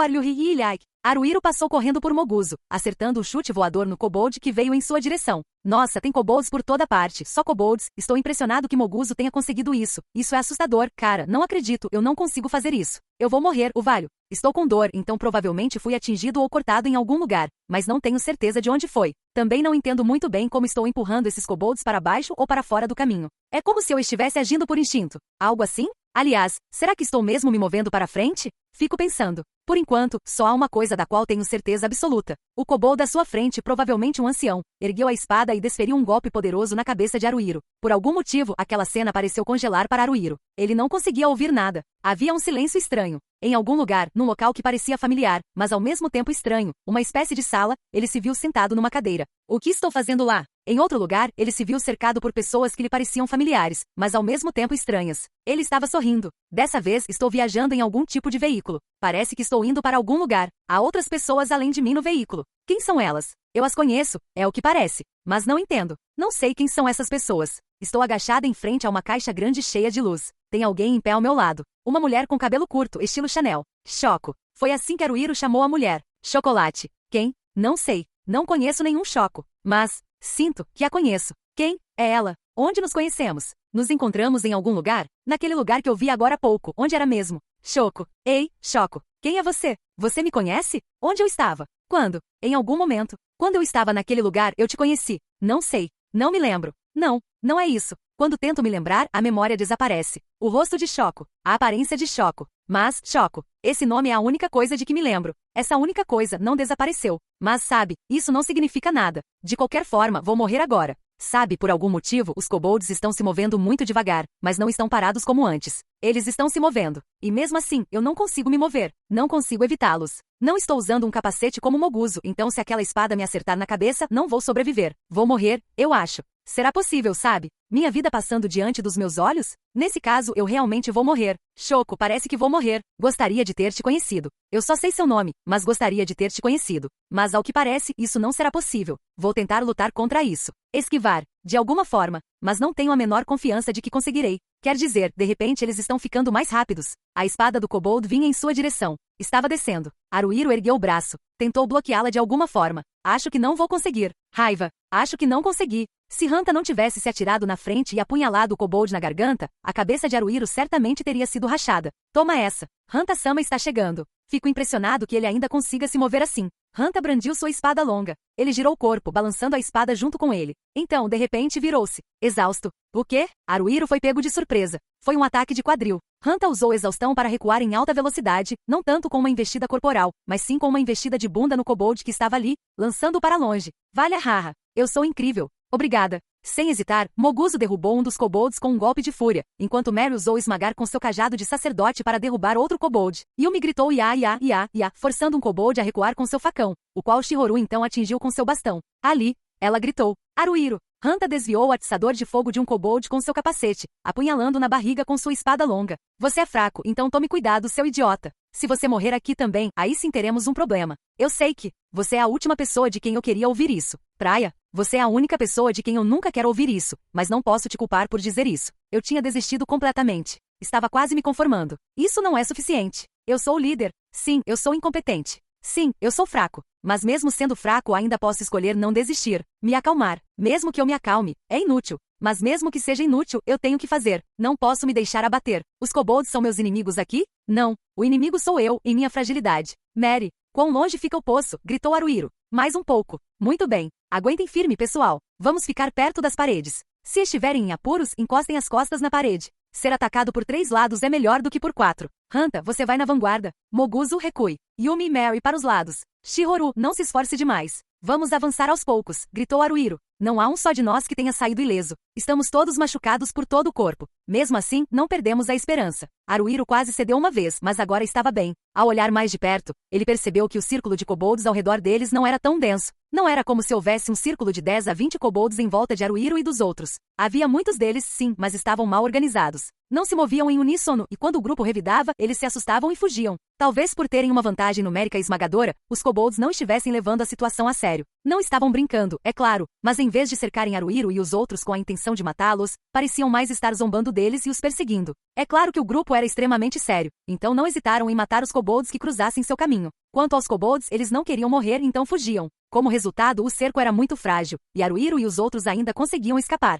Haruhiro passou correndo por Moguzo, acertando o chute voador no kobold que veio em sua direção. Nossa, tem kobolds por toda parte, só kobolds. Estou impressionado que Moguzo tenha conseguido isso. Isso é assustador, cara, não acredito, eu não consigo fazer isso. Eu vou morrer, Uvalho. Estou com dor, então provavelmente fui atingido ou cortado em algum lugar, mas não tenho certeza de onde foi. Também não entendo muito bem como estou empurrando esses kobolds para baixo ou para fora do caminho. É como se eu estivesse agindo por instinto. Algo assim? Aliás, será que estou mesmo me movendo para frente? Fico pensando. Por enquanto, só há uma coisa da qual tenho certeza absoluta. O kobold à sua frente, provavelmente um ancião, ergueu a espada e desferiu um golpe poderoso na cabeça de Haruhiro. Por algum motivo, aquela cena pareceu congelar para Haruhiro. Ele não conseguia ouvir nada. Havia um silêncio estranho. Em algum lugar, num local que parecia familiar, mas ao mesmo tempo estranho, uma espécie de sala, ele se viu sentado numa cadeira. O que estou fazendo lá? Em outro lugar, ele se viu cercado por pessoas que lhe pareciam familiares, mas ao mesmo tempo estranhas. Ele estava sorrindo. Dessa vez, estou viajando em algum tipo de veículo. Parece que estou indo para algum lugar. Há outras pessoas além de mim no veículo. Quem são elas? Eu as conheço, é o que parece. Mas não entendo. Não sei quem são essas pessoas. Estou agachada em frente a uma caixa grande cheia de luz. Tem alguém em pé ao meu lado. Uma mulher com cabelo curto, estilo Chanel. Choco. Foi assim que Haruhiro chamou a mulher. Chocolate. Quem? Não sei. Não conheço nenhum Choco. Mas sinto que a conheço. Quem? É ela. Onde nos conhecemos? Nos encontramos em algum lugar? Naquele lugar que eu vi agora há pouco. Onde era mesmo? Choco. Ei, Choco. Quem é você? Você me conhece? Onde eu estava? Quando? Em algum momento. Quando eu estava naquele lugar, eu te conheci. Não sei. Não me lembro. Não, não é isso. Quando tento me lembrar, a memória desaparece. O rosto de Choco. A aparência de Choco. Mas, Choco. Esse nome é a única coisa de que me lembro. Essa única coisa não desapareceu. Mas sabe, isso não significa nada. De qualquer forma, vou morrer agora. Sabe, por algum motivo, os kobolds estão se movendo muito devagar, mas não estão parados como antes. Eles estão se movendo. E mesmo assim, eu não consigo me mover. Não consigo evitá-los. Não estou usando um capacete como Moguzo, então se aquela espada me acertar na cabeça, não vou sobreviver. Vou morrer, eu acho. Será possível, sabe? Minha vida passando diante dos meus olhos? Nesse caso, eu realmente vou morrer. Choco, parece que vou morrer. Gostaria de ter te conhecido. Eu só sei seu nome, mas gostaria de ter te conhecido. Mas ao que parece, isso não será possível. Vou tentar lutar contra isso. Esquivar, de alguma forma, mas não tenho a menor confiança de que conseguirei. Quer dizer, de repente eles estão ficando mais rápidos. A espada do kobold vinha em sua direção. Estava descendo. Haruhiro ergueu o braço. Tentou bloqueá-la de alguma forma. Acho que não vou conseguir. Raiva. Acho que não consegui. Se Hanta não tivesse se atirado na frente e apunhalado o kobold na garganta, a cabeça de Haruhiro certamente teria sido rachada. Toma essa. Hanta-sama está chegando. Fico impressionado que ele ainda consiga se mover assim. Hanta brandiu sua espada longa. Ele girou o corpo, balançando a espada junto com ele. Então, de repente, virou-se. Exausto. O quê? Haruhiro foi pego de surpresa. Foi um ataque de quadril. Hanta usou exaustão para recuar em alta velocidade, não tanto com uma investida corporal, mas sim com uma investida de bunda no kobold que estava ali, lançando-o para longe. Valha haha. Eu sou incrível. Obrigada. Sem hesitar, Moguzo derrubou um dos kobolds com um golpe de fúria, enquanto Mary usou esmagar com seu cajado de sacerdote para derrubar outro kobold. Yumi gritou ia, forçando um kobold a recuar com seu facão, o qual Shihoru então atingiu com seu bastão. Ali, ela gritou, Haruhiro. Hanta desviou o atiçador de fogo de um kobold com seu capacete, apunhalando na barriga com sua espada longa. Você é fraco, então tome cuidado, seu idiota. Se você morrer aqui também, aí sim teremos um problema. Eu sei que você é a última pessoa de quem eu queria ouvir isso. Praia, você é a única pessoa de quem eu nunca quero ouvir isso, mas não posso te culpar por dizer isso. Eu tinha desistido completamente. Estava quase me conformando. Isso não é suficiente. Eu sou o líder. Sim, eu sou incompetente. Sim, eu sou fraco. Mas mesmo sendo fraco ainda posso escolher não desistir, me acalmar. Mesmo que eu me acalme, é inútil. Mas mesmo que seja inútil, eu tenho que fazer. Não posso me deixar abater. Os kobolds são meus inimigos aqui? Não. O inimigo sou eu, em minha fragilidade. Mary, quão longe fica o poço? Gritou Haruhiro. Mais um pouco. Muito bem. Aguentem firme, pessoal. Vamos ficar perto das paredes. Se estiverem em apuros, encostem as costas na parede. Ser atacado por 3 lados é melhor do que por 4. Hanta, você vai na vanguarda. Moguzo, recue. Yumi e Mary para os lados. Shihoru, não se esforce demais. Vamos avançar aos poucos, gritou Haruhiro. Não há um só de nós que tenha saído ileso. Estamos todos machucados por todo o corpo. Mesmo assim, não perdemos a esperança. Haruhiro quase cedeu uma vez, mas agora estava bem. Ao olhar mais de perto, ele percebeu que o círculo de kobolds ao redor deles não era tão denso. Não era como se houvesse um círculo de 10 a 20 kobolds em volta de Haruhiro e dos outros. Havia muitos deles, sim, mas estavam mal organizados. Não se moviam em uníssono, e quando o grupo revidava, eles se assustavam e fugiam. Talvez por terem uma vantagem numérica esmagadora, os kobolds não estivessem levando a situação a sério. Não estavam brincando, é claro, mas em vez de cercarem Haruhiro e os outros com a intenção de matá-los, pareciam mais estar zombando deles e os perseguindo. É claro que o grupo era extremamente sério, então não hesitaram em matar os kobolds que cruzassem seu caminho. Quanto aos kobolds, eles não queriam morrer, então fugiam. Como resultado, o cerco era muito frágil, e Haruhiro e os outros ainda conseguiam escapar.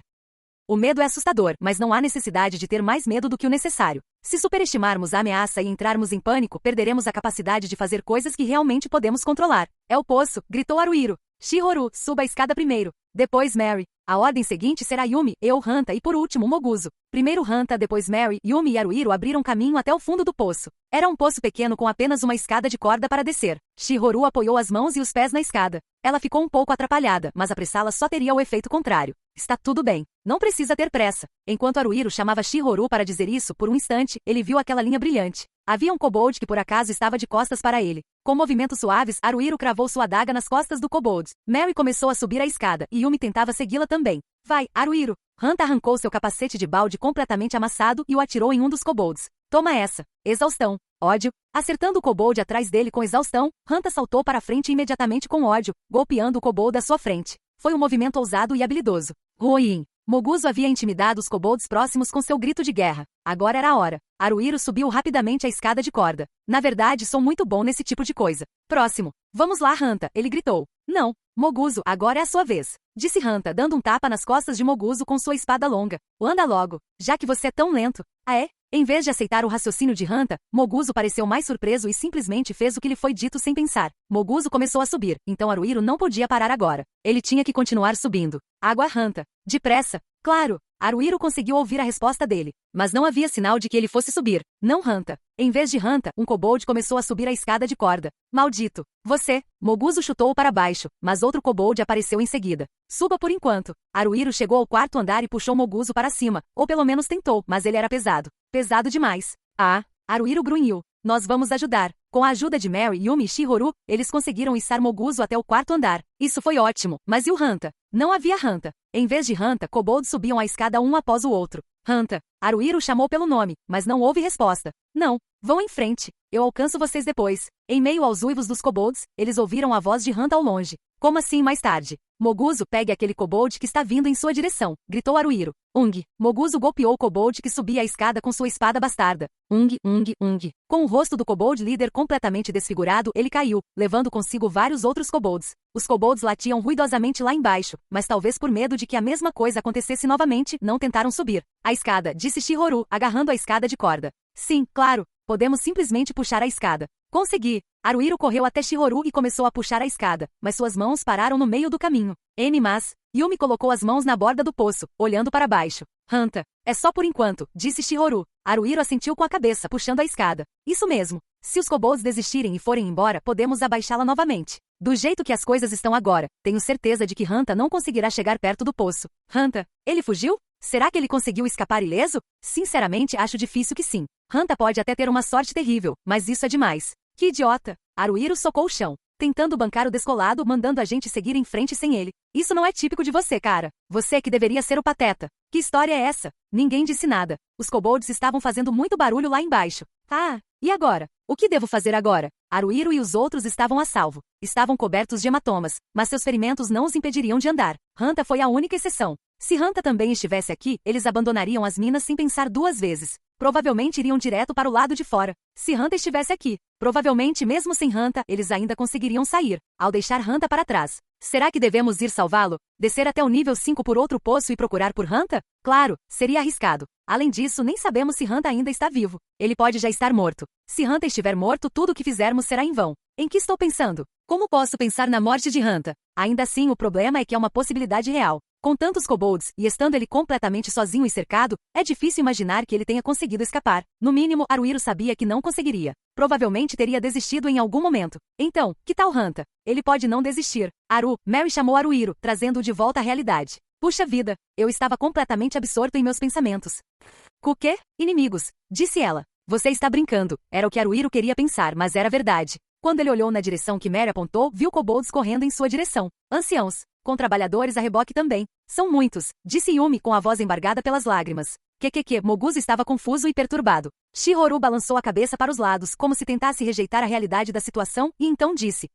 O medo é assustador, mas não há necessidade de ter mais medo do que o necessário. Se superestimarmos a ameaça e entrarmos em pânico, perderemos a capacidade de fazer coisas que realmente podemos controlar. É o poço, gritou Haruhiro. Shihoru, suba a escada primeiro. Depois Mary. A ordem seguinte será Yumi, eu, Hanta e por último Moguzo. Primeiro Hanta, depois Mary, Yumi e Haruhiro abriram caminho até o fundo do poço. Era um poço pequeno com apenas uma escada de corda para descer. Shihoru apoiou as mãos e os pés na escada. Ela ficou um pouco atrapalhada, mas apressá-la só teria o efeito contrário. Está tudo bem. Não precisa ter pressa. Enquanto Haruhiro chamava Shihoru para dizer isso, por um instante, ele viu aquela linha brilhante. Havia um kobold que por acaso estava de costas para ele. Com movimentos suaves, Haruhiro cravou sua adaga nas costas do kobold. Mary começou a subir a escada, e Yumi tentava segui-la também. Vai, Haruhiro. Hanta arrancou seu capacete de balde completamente amassado e o atirou em um dos kobolds. Toma essa. Exaustão. Ódio. Acertando o kobold atrás dele com exaustão, Hanta saltou para a frente imediatamente com ódio, golpeando o kobold à sua frente. Foi um movimento ousado e habilidoso. Ruim. Moguzo havia intimidado os kobolds próximos com seu grito de guerra. Agora era a hora. Haruhiro subiu rapidamente a escada de corda. Na verdade, sou muito bom nesse tipo de coisa. Próximo. Vamos lá, Hanta, ele gritou. Não. Moguzo, agora é a sua vez. Disse Hanta, dando um tapa nas costas de Moguzo com sua espada longa. Anda logo, já que você é tão lento. Ah é? Em vez de aceitar o raciocínio de Hanta, Moguzo pareceu mais surpreso e simplesmente fez o que lhe foi dito sem pensar. Moguzo começou a subir, então Haruhiro não podia parar agora. Ele tinha que continuar subindo. Água Hanta. Depressa. Claro. Haruhiro conseguiu ouvir a resposta dele, mas não havia sinal de que ele fosse subir. Não Hanta. Em vez de Hanta, um kobold começou a subir a escada de corda. Maldito. Você. Moguzo chutou-o para baixo, mas outro kobold apareceu em seguida. Suba por enquanto. Haruhiro chegou ao 4º andar e puxou Moguzo para cima, ou pelo menos tentou, mas ele era pesado. Pesado demais. Ah. Haruhiro grunhiu. Nós vamos ajudar. Com a ajuda de Mary, Yumi e Shihoru, eles conseguiram içar Moguzo até o 4º andar. Isso foi ótimo. Mas e o Hanta? Não havia Hanta. Em vez de Hanta, kobolds subiam a escada um após o outro. Hanta. Haruhiro chamou pelo nome, mas não houve resposta. Não. Vão em frente. Eu alcanço vocês depois. Em meio aos uivos dos kobolds, eles ouviram a voz de Hanta ao longe. Como assim mais tarde? Moguzo, pegue aquele kobold que está vindo em sua direção, gritou Haruhiro. Ung. Moguzo golpeou o kobold que subia a escada com sua espada bastarda. Ung. Com o rosto do kobold líder completamente desfigurado, ele caiu, levando consigo vários outros kobolds. Os kobolds latiam ruidosamente lá embaixo, mas talvez por medo de que a mesma coisa acontecesse novamente, não tentaram subir. A escada, disse Shihoru, agarrando a escada de corda. Sim, claro. Podemos simplesmente puxar a escada. Consegui! Haruhiro correu até Shihoru e começou a puxar a escada, mas suas mãos pararam no meio do caminho. Mas... Yumi colocou as mãos na borda do poço, olhando para baixo. Hanta, é só por enquanto, disse Shihoru. Haruhiro assentiu com a cabeça, puxando a escada. Isso mesmo. Se os kobolds desistirem e forem embora, podemos abaixá-la novamente. Do jeito que as coisas estão agora, tenho certeza de que Hanta não conseguirá chegar perto do poço. Hanta, ele fugiu? Será que ele conseguiu escapar ileso? Sinceramente, acho difícil que sim. Hanta pode até ter uma sorte terrível, mas isso é demais. Que idiota! Haruhiro socou o chão, tentando bancar o descolado, mandando a gente seguir em frente sem ele. Isso não é típico de você, cara. Você que deveria ser o pateta. Que história é essa? Ninguém disse nada. Os kobolds estavam fazendo muito barulho lá embaixo. Ah, e agora? O que devo fazer agora? Haruhiro e os outros estavam a salvo. Estavam cobertos de hematomas, mas seus ferimentos não os impediriam de andar. Hanta foi a única exceção. Se Hanta também estivesse aqui, eles abandonariam as minas sem pensar duas vezes. Provavelmente iriam direto para o lado de fora. Se Hanta estivesse aqui, provavelmente mesmo sem Hanta, eles ainda conseguiriam sair, ao deixar Hanta para trás. Será que devemos ir salvá-lo? Descer até o nível 5 por outro poço e procurar por Hanta? Claro, seria arriscado. Além disso, nem sabemos se Hanta ainda está vivo. Ele pode já estar morto. Se Hanta estiver morto, tudo o que fizermos será em vão. Em que estou pensando? Como posso pensar na morte de Hanta? Ainda assim, o problema é que é uma possibilidade real. Com tantos kobolds, e estando ele completamente sozinho e cercado, é difícil imaginar que ele tenha conseguido escapar. No mínimo, Haruhiro sabia que não conseguiria. Provavelmente teria desistido em algum momento. Então, que tal Hanta? Ele pode não desistir. Mary chamou Haruhiro, trazendo-o de volta à realidade. Puxa vida, eu estava completamente absorto em meus pensamentos. O quê? Inimigos, disse ela. Você está brincando. Era o que Haruhiro queria pensar, mas era verdade. Quando ele olhou na direção que Mary apontou, viu kobolds correndo em sua direção. Anciãos. Com trabalhadores a reboque também. São muitos, disse Yumi com a voz embargada pelas lágrimas. Moguzi estava confuso e perturbado. Shihoru balançou a cabeça para os lados, como se tentasse rejeitar a realidade da situação, e então disse,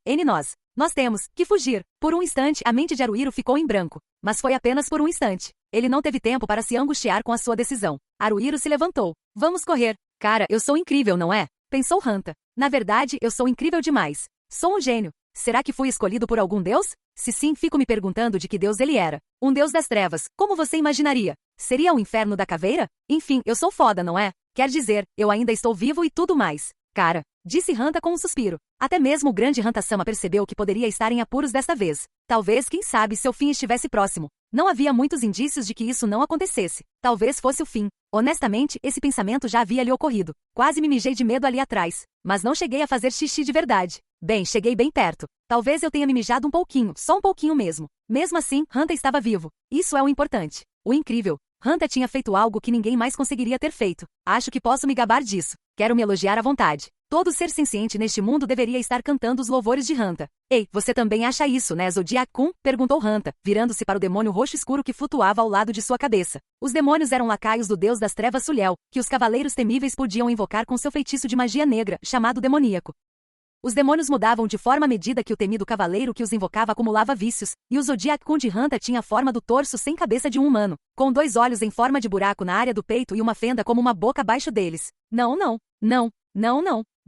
nós temos que fugir. Por um instante, a mente de Haruhiro ficou em branco. Mas foi apenas por um instante. Ele não teve tempo para se angustiar com a sua decisão. Haruhiro se levantou. Vamos correr. Cara, eu sou incrível, não é? Pensou Hanta. Na verdade, eu sou incrível demais. Sou um gênio. Será que fui escolhido por algum deus? Se sim, fico me perguntando de que deus ele era. Um deus das trevas, como você imaginaria? Seria o inferno da caveira? Enfim, eu sou foda, não é? Quer dizer, eu ainda estou vivo e tudo mais. Cara, disse Hanta com um suspiro. Até mesmo o grande Hanta-sama percebeu que poderia estar em apuros desta vez. Talvez, quem sabe, seu fim estivesse próximo. Não havia muitos indícios de que isso não acontecesse. Talvez fosse o fim. Honestamente, esse pensamento já havia lhe ocorrido. Quase me mijei de medo ali atrás. Mas não cheguei a fazer xixi de verdade. Bem, cheguei bem perto. Talvez eu tenha me mijado um pouquinho, só um pouquinho mesmo. Mesmo assim, Hanta estava vivo. Isso é o importante. O incrível. Hanta tinha feito algo que ninguém mais conseguiria ter feito. Acho que posso me gabar disso. Quero me elogiar à vontade. Todo ser senciente neste mundo deveria estar cantando os louvores de Hanta. Ei, você também acha isso, né, Zodiac-kun? Perguntou Hanta, virando-se para o demônio roxo escuro que flutuava ao lado de sua cabeça. Os demônios eram lacaios do deus das trevas Sulel, que os cavaleiros temíveis podiam invocar com seu feitiço de magia negra, chamado demoníaco. Os demônios mudavam de forma à medida que o temido cavaleiro que os invocava acumulava vícios, e o Zodiac-kun de Hanta tinha a forma do torso sem cabeça de um humano, com 2 olhos em forma de buraco na área do peito e uma fenda como uma boca abaixo deles. Não.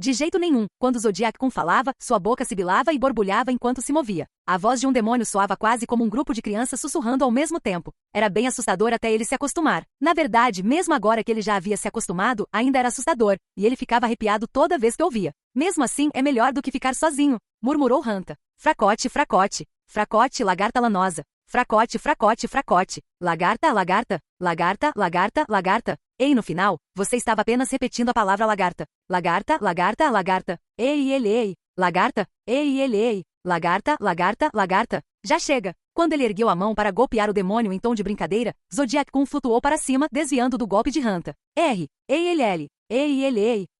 De jeito nenhum. Quando o Zodiac-kun falava, sua boca sibilava e borbulhava enquanto se movia. A voz de um demônio soava quase como um grupo de crianças sussurrando ao mesmo tempo. Era bem assustador até ele se acostumar. Na verdade, mesmo agora que ele já havia se acostumado, ainda era assustador, e ele ficava arrepiado toda vez que ouvia. Mesmo assim, é melhor do que ficar sozinho, murmurou Hanta. Fracote, fracote. Fracote, lagarta lanosa. Fracote, fracote, fracote. Lagarta, lagarta. Lagarta, lagarta, lagarta. Ei, no final, você estava apenas repetindo a palavra lagarta. Lagarta, lagarta, lagarta. Ei. Lagarta, ei. Lagarta, lagarta, lagarta. Já chega. Quando ele ergueu a mão para golpear o demônio em tom de brincadeira, Zodiac-kun flutuou para cima, desviando do golpe de Hanta. Ei.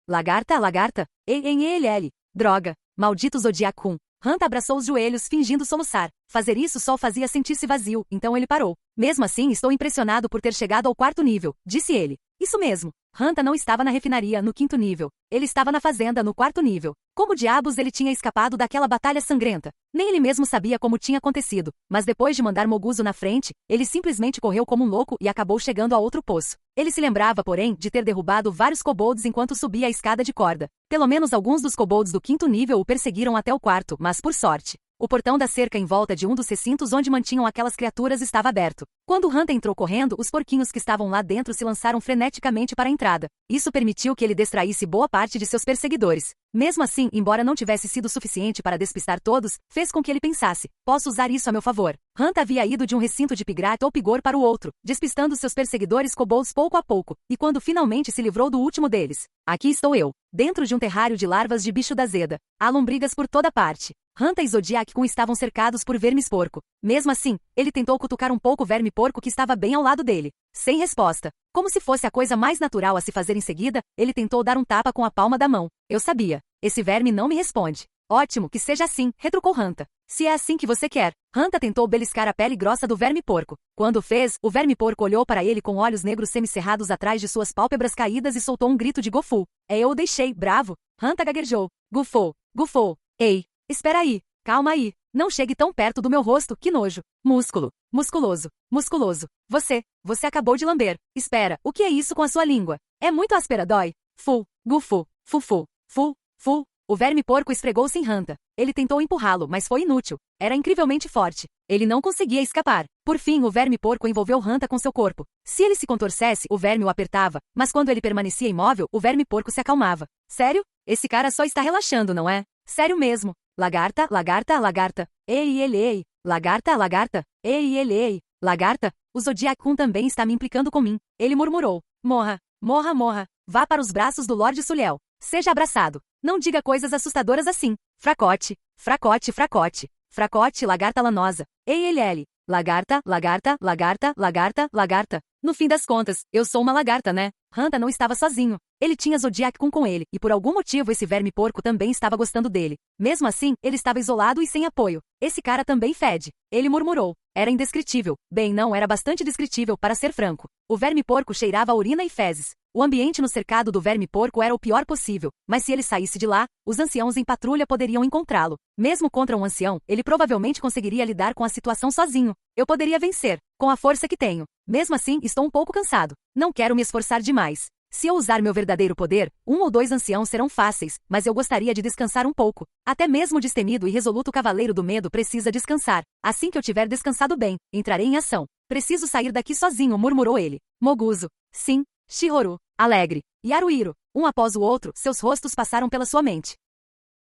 Lagarta, lagarta. Ei. Droga. Maldito Zodiac-kun. Hanta abraçou os joelhos, fingindo soluçar. Fazer isso só o fazia sentir-se vazio, então ele parou. Mesmo assim, estou impressionado por ter chegado ao 4º nível, disse ele. Isso mesmo. Hanta não estava na refinaria, no 5º nível. Ele estava na fazenda, no 4º nível. Como diabos ele tinha escapado daquela batalha sangrenta? Nem ele mesmo sabia como tinha acontecido, mas depois de mandar Moguzo na frente, ele simplesmente correu como um louco e acabou chegando a outro poço. Ele se lembrava, porém, de ter derrubado vários kobolds enquanto subia a escada de corda. Pelo menos alguns dos kobolds do 5º nível o perseguiram até o 4º, mas por sorte. O portão da cerca em volta de um dos recintos onde mantinham aquelas criaturas estava aberto. Quando Hanta entrou correndo, os porquinhos que estavam lá dentro se lançaram freneticamente para a entrada. Isso permitiu que ele distraísse boa parte de seus perseguidores. Mesmo assim, embora não tivesse sido suficiente para despistar todos, fez com que ele pensasse: posso usar isso a meu favor. Hanta havia ido de um recinto de Pigrat ou Pigor para o outro, despistando seus perseguidores kobolds pouco a pouco, e quando finalmente se livrou do último deles. Aqui estou eu, dentro de um terrário de larvas de bicho da Zeda. Há lombrigas por toda parte. Hanta e Zodiac-kun estavam cercados por vermes-porco. Mesmo assim, ele tentou cutucar um pouco o verme-porco que estava bem ao lado dele. Sem resposta. Como se fosse a coisa mais natural a se fazer em seguida, ele tentou dar um tapa com a palma da mão. Eu sabia. Esse verme não me responde. Ótimo, que seja assim, retrucou Hanta. Se é assim que você quer. Hanta tentou beliscar a pele grossa do verme-porco. Quando o fez, o verme-porco olhou para ele com olhos negros semicerrados atrás de suas pálpebras caídas e soltou um grito de Gofu. Eu o deixei, bravo. Hanta gaguejou. Gufou. Gufou. Ei. Espera aí. Calma aí. Não chegue tão perto do meu rosto, que nojo. Músculo. Musculoso. Musculoso. Você acabou de lamber. Espera, o que é isso com a sua língua? É muito áspera, dói. Fu. Gufu. Fufu. Fu. Fu. O verme-porco esfregou-se em Hanta. Ele tentou empurrá-lo, mas foi inútil. Era incrivelmente forte. Ele não conseguia escapar. Por fim, o verme-porco envolveu Hanta com seu corpo. Se ele se contorcesse, o verme o apertava, mas quando ele permanecia imóvel, o verme-porco se acalmava. Sério? Esse cara só está relaxando, não é? Sério mesmo. Lagarta, lagarta, lagarta. Ei, ele, ei. Lagarta, lagarta. Ei, ele, ei. Lagarta. O Zodiac-kun também está me implicando com mim. Ele murmurou. Morra. Morra, morra. Vá para os braços do Lorde Sulhel. Seja abraçado. Não diga coisas assustadoras assim. Fracote. Fracote, fracote. Fracote, lagarta lanosa. Ei, ele. Lagarta, lagarta, lagarta, lagarta, lagarta. No fim das contas, eu sou uma lagarta, né? Hanta não estava sozinho. Ele tinha Zodiac-kun com ele, e por algum motivo esse verme-porco também estava gostando dele. Mesmo assim, ele estava isolado e sem apoio. Esse cara também fede. Ele murmurou. Era indescritível. Bem, não, era bastante descritível, para ser franco. O verme-porco cheirava a urina e fezes. O ambiente no cercado do verme-porco era o pior possível, mas se ele saísse de lá, os anciãos em patrulha poderiam encontrá-lo. Mesmo contra um ancião, ele provavelmente conseguiria lidar com a situação sozinho. Eu poderia vencer, com a força que tenho. Mesmo assim, estou um pouco cansado. Não quero me esforçar demais. Se eu usar meu verdadeiro poder, 1 ou 2 anciãos serão fáceis, mas eu gostaria de descansar um pouco. Até mesmo o destemido e resoluto cavaleiro do medo precisa descansar. Assim que eu tiver descansado bem, entrarei em ação. Preciso sair daqui sozinho, murmurou ele. Moguzo. Sim. Shihoru. Alegre. E Haruhiro. Um após o outro, seus rostos passaram pela sua mente.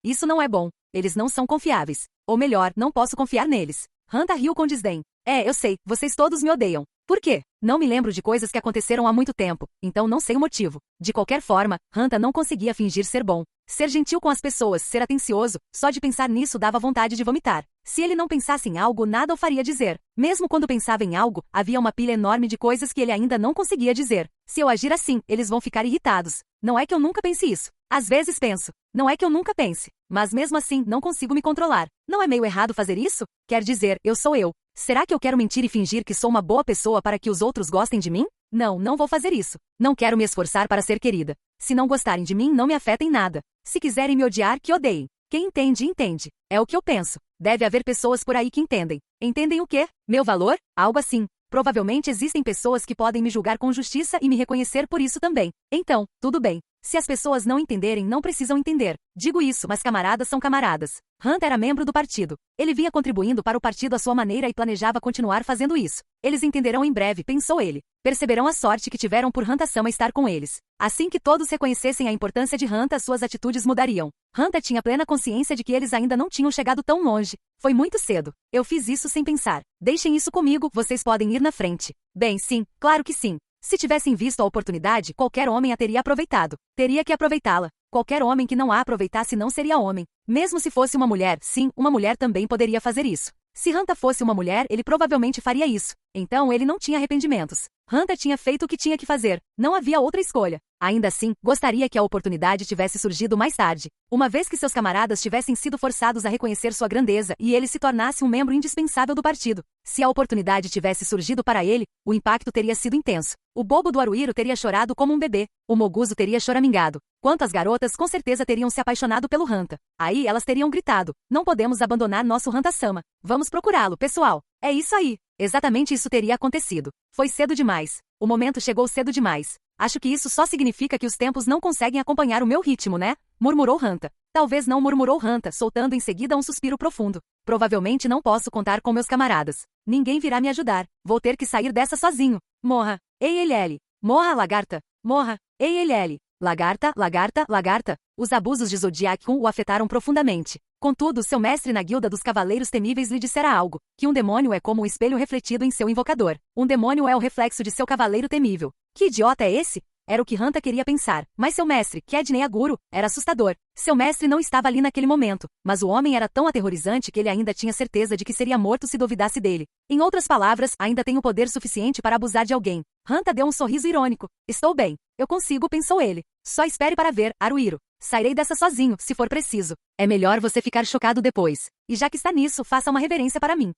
Isso não é bom. Eles não são confiáveis. Ou melhor, não posso confiar neles. Hanta riu com desdém. Eu sei, vocês todos me odeiam. Por quê? Não me lembro de coisas que aconteceram há muito tempo, então não sei o motivo. De qualquer forma, Hanta não conseguia fingir ser bom. Ser gentil com as pessoas, ser atencioso, só de pensar nisso dava vontade de vomitar. Se ele não pensasse em algo, nada o faria dizer. Mesmo quando pensava em algo, havia uma pilha enorme de coisas que ele ainda não conseguia dizer. Se eu agir assim, eles vão ficar irritados. Não é que eu nunca pense isso. Às vezes penso. Não é que eu nunca pense. Mas mesmo assim, não consigo me controlar. Não é meio errado fazer isso? Quer dizer, eu sou eu. Será que eu quero mentir e fingir que sou uma boa pessoa para que os outros gostem de mim? Não, não vou fazer isso. Não quero me esforçar para ser querida. Se não gostarem de mim, não me afeta em nada. Se quiserem me odiar, que odeiem. Quem entende, entende. É o que eu penso. Deve haver pessoas por aí que entendem. Entendem o quê? Meu valor? Algo assim. Provavelmente existem pessoas que podem me julgar com justiça e me reconhecer por isso também. Então, tudo bem. Se as pessoas não entenderem, não precisam entender. Digo isso, mas camaradas são camaradas. Hanta era membro do partido. Ele vinha contribuindo para o partido à sua maneira e planejava continuar fazendo isso. Eles entenderão em breve, pensou ele. Perceberão a sorte que tiveram por Hanta-sama estar com eles. Assim que todos reconhecessem a importância de Hanta, suas atitudes mudariam. Hanta tinha plena consciência de que eles ainda não tinham chegado tão longe. Foi muito cedo. Eu fiz isso sem pensar. Deixem isso comigo, vocês podem ir na frente. Bem, sim, claro que sim. Se tivessem visto a oportunidade, qualquer homem a teria aproveitado. Teria que aproveitá-la. Qualquer homem que não a aproveitasse não seria homem. Mesmo se fosse uma mulher, sim, uma mulher também poderia fazer isso. Se Hanta fosse uma mulher, ele provavelmente faria isso. Então ele não tinha arrependimentos. Hanta tinha feito o que tinha que fazer. Não havia outra escolha. Ainda assim, gostaria que a oportunidade tivesse surgido mais tarde. Uma vez que seus camaradas tivessem sido forçados a reconhecer sua grandeza e ele se tornasse um membro indispensável do partido. Se a oportunidade tivesse surgido para ele, o impacto teria sido intenso. O bobo do Haruhiro teria chorado como um bebê. O Moguzo teria choramingado. Quanto às garotas, com certeza teriam se apaixonado pelo Hanta. Aí elas teriam gritado: não podemos abandonar nosso Hanta-sama. Vamos procurá-lo, pessoal. É isso aí. Exatamente isso teria acontecido. Foi cedo demais. O momento chegou cedo demais. Acho que isso só significa que os tempos não conseguem acompanhar o meu ritmo, né? Murmurou Hanta. Talvez não, murmurou Hanta, soltando em seguida um suspiro profundo. Provavelmente não posso contar com meus camaradas. Ninguém virá me ajudar. Vou ter que sair dessa sozinho. Morra. Ei, ele. Morra, lagarta. Morra. Ei, ele. Lagarta, lagarta, lagarta. Os abusos de Zodiac o afetaram profundamente. Contudo, seu mestre na guilda dos Cavaleiros Temíveis lhe dissera algo, que um demônio é como o espelho refletido em seu invocador. Um demônio é o reflexo de seu cavaleiro temível. Que idiota é esse? Era o que Hanta queria pensar, mas seu mestre, Kedney Aguro, era assustador. Seu mestre não estava ali naquele momento, mas o homem era tão aterrorizante que ele ainda tinha certeza de que seria morto se duvidasse dele. Em outras palavras, ainda tem o poder suficiente para abusar de alguém. Hanta deu um sorriso irônico. Estou bem. Eu consigo, pensou ele. Só espere para ver, Haruhiro. Sairei dessa sozinho, se for preciso. É melhor você ficar chocado depois. E já que está nisso, faça uma reverência para mim.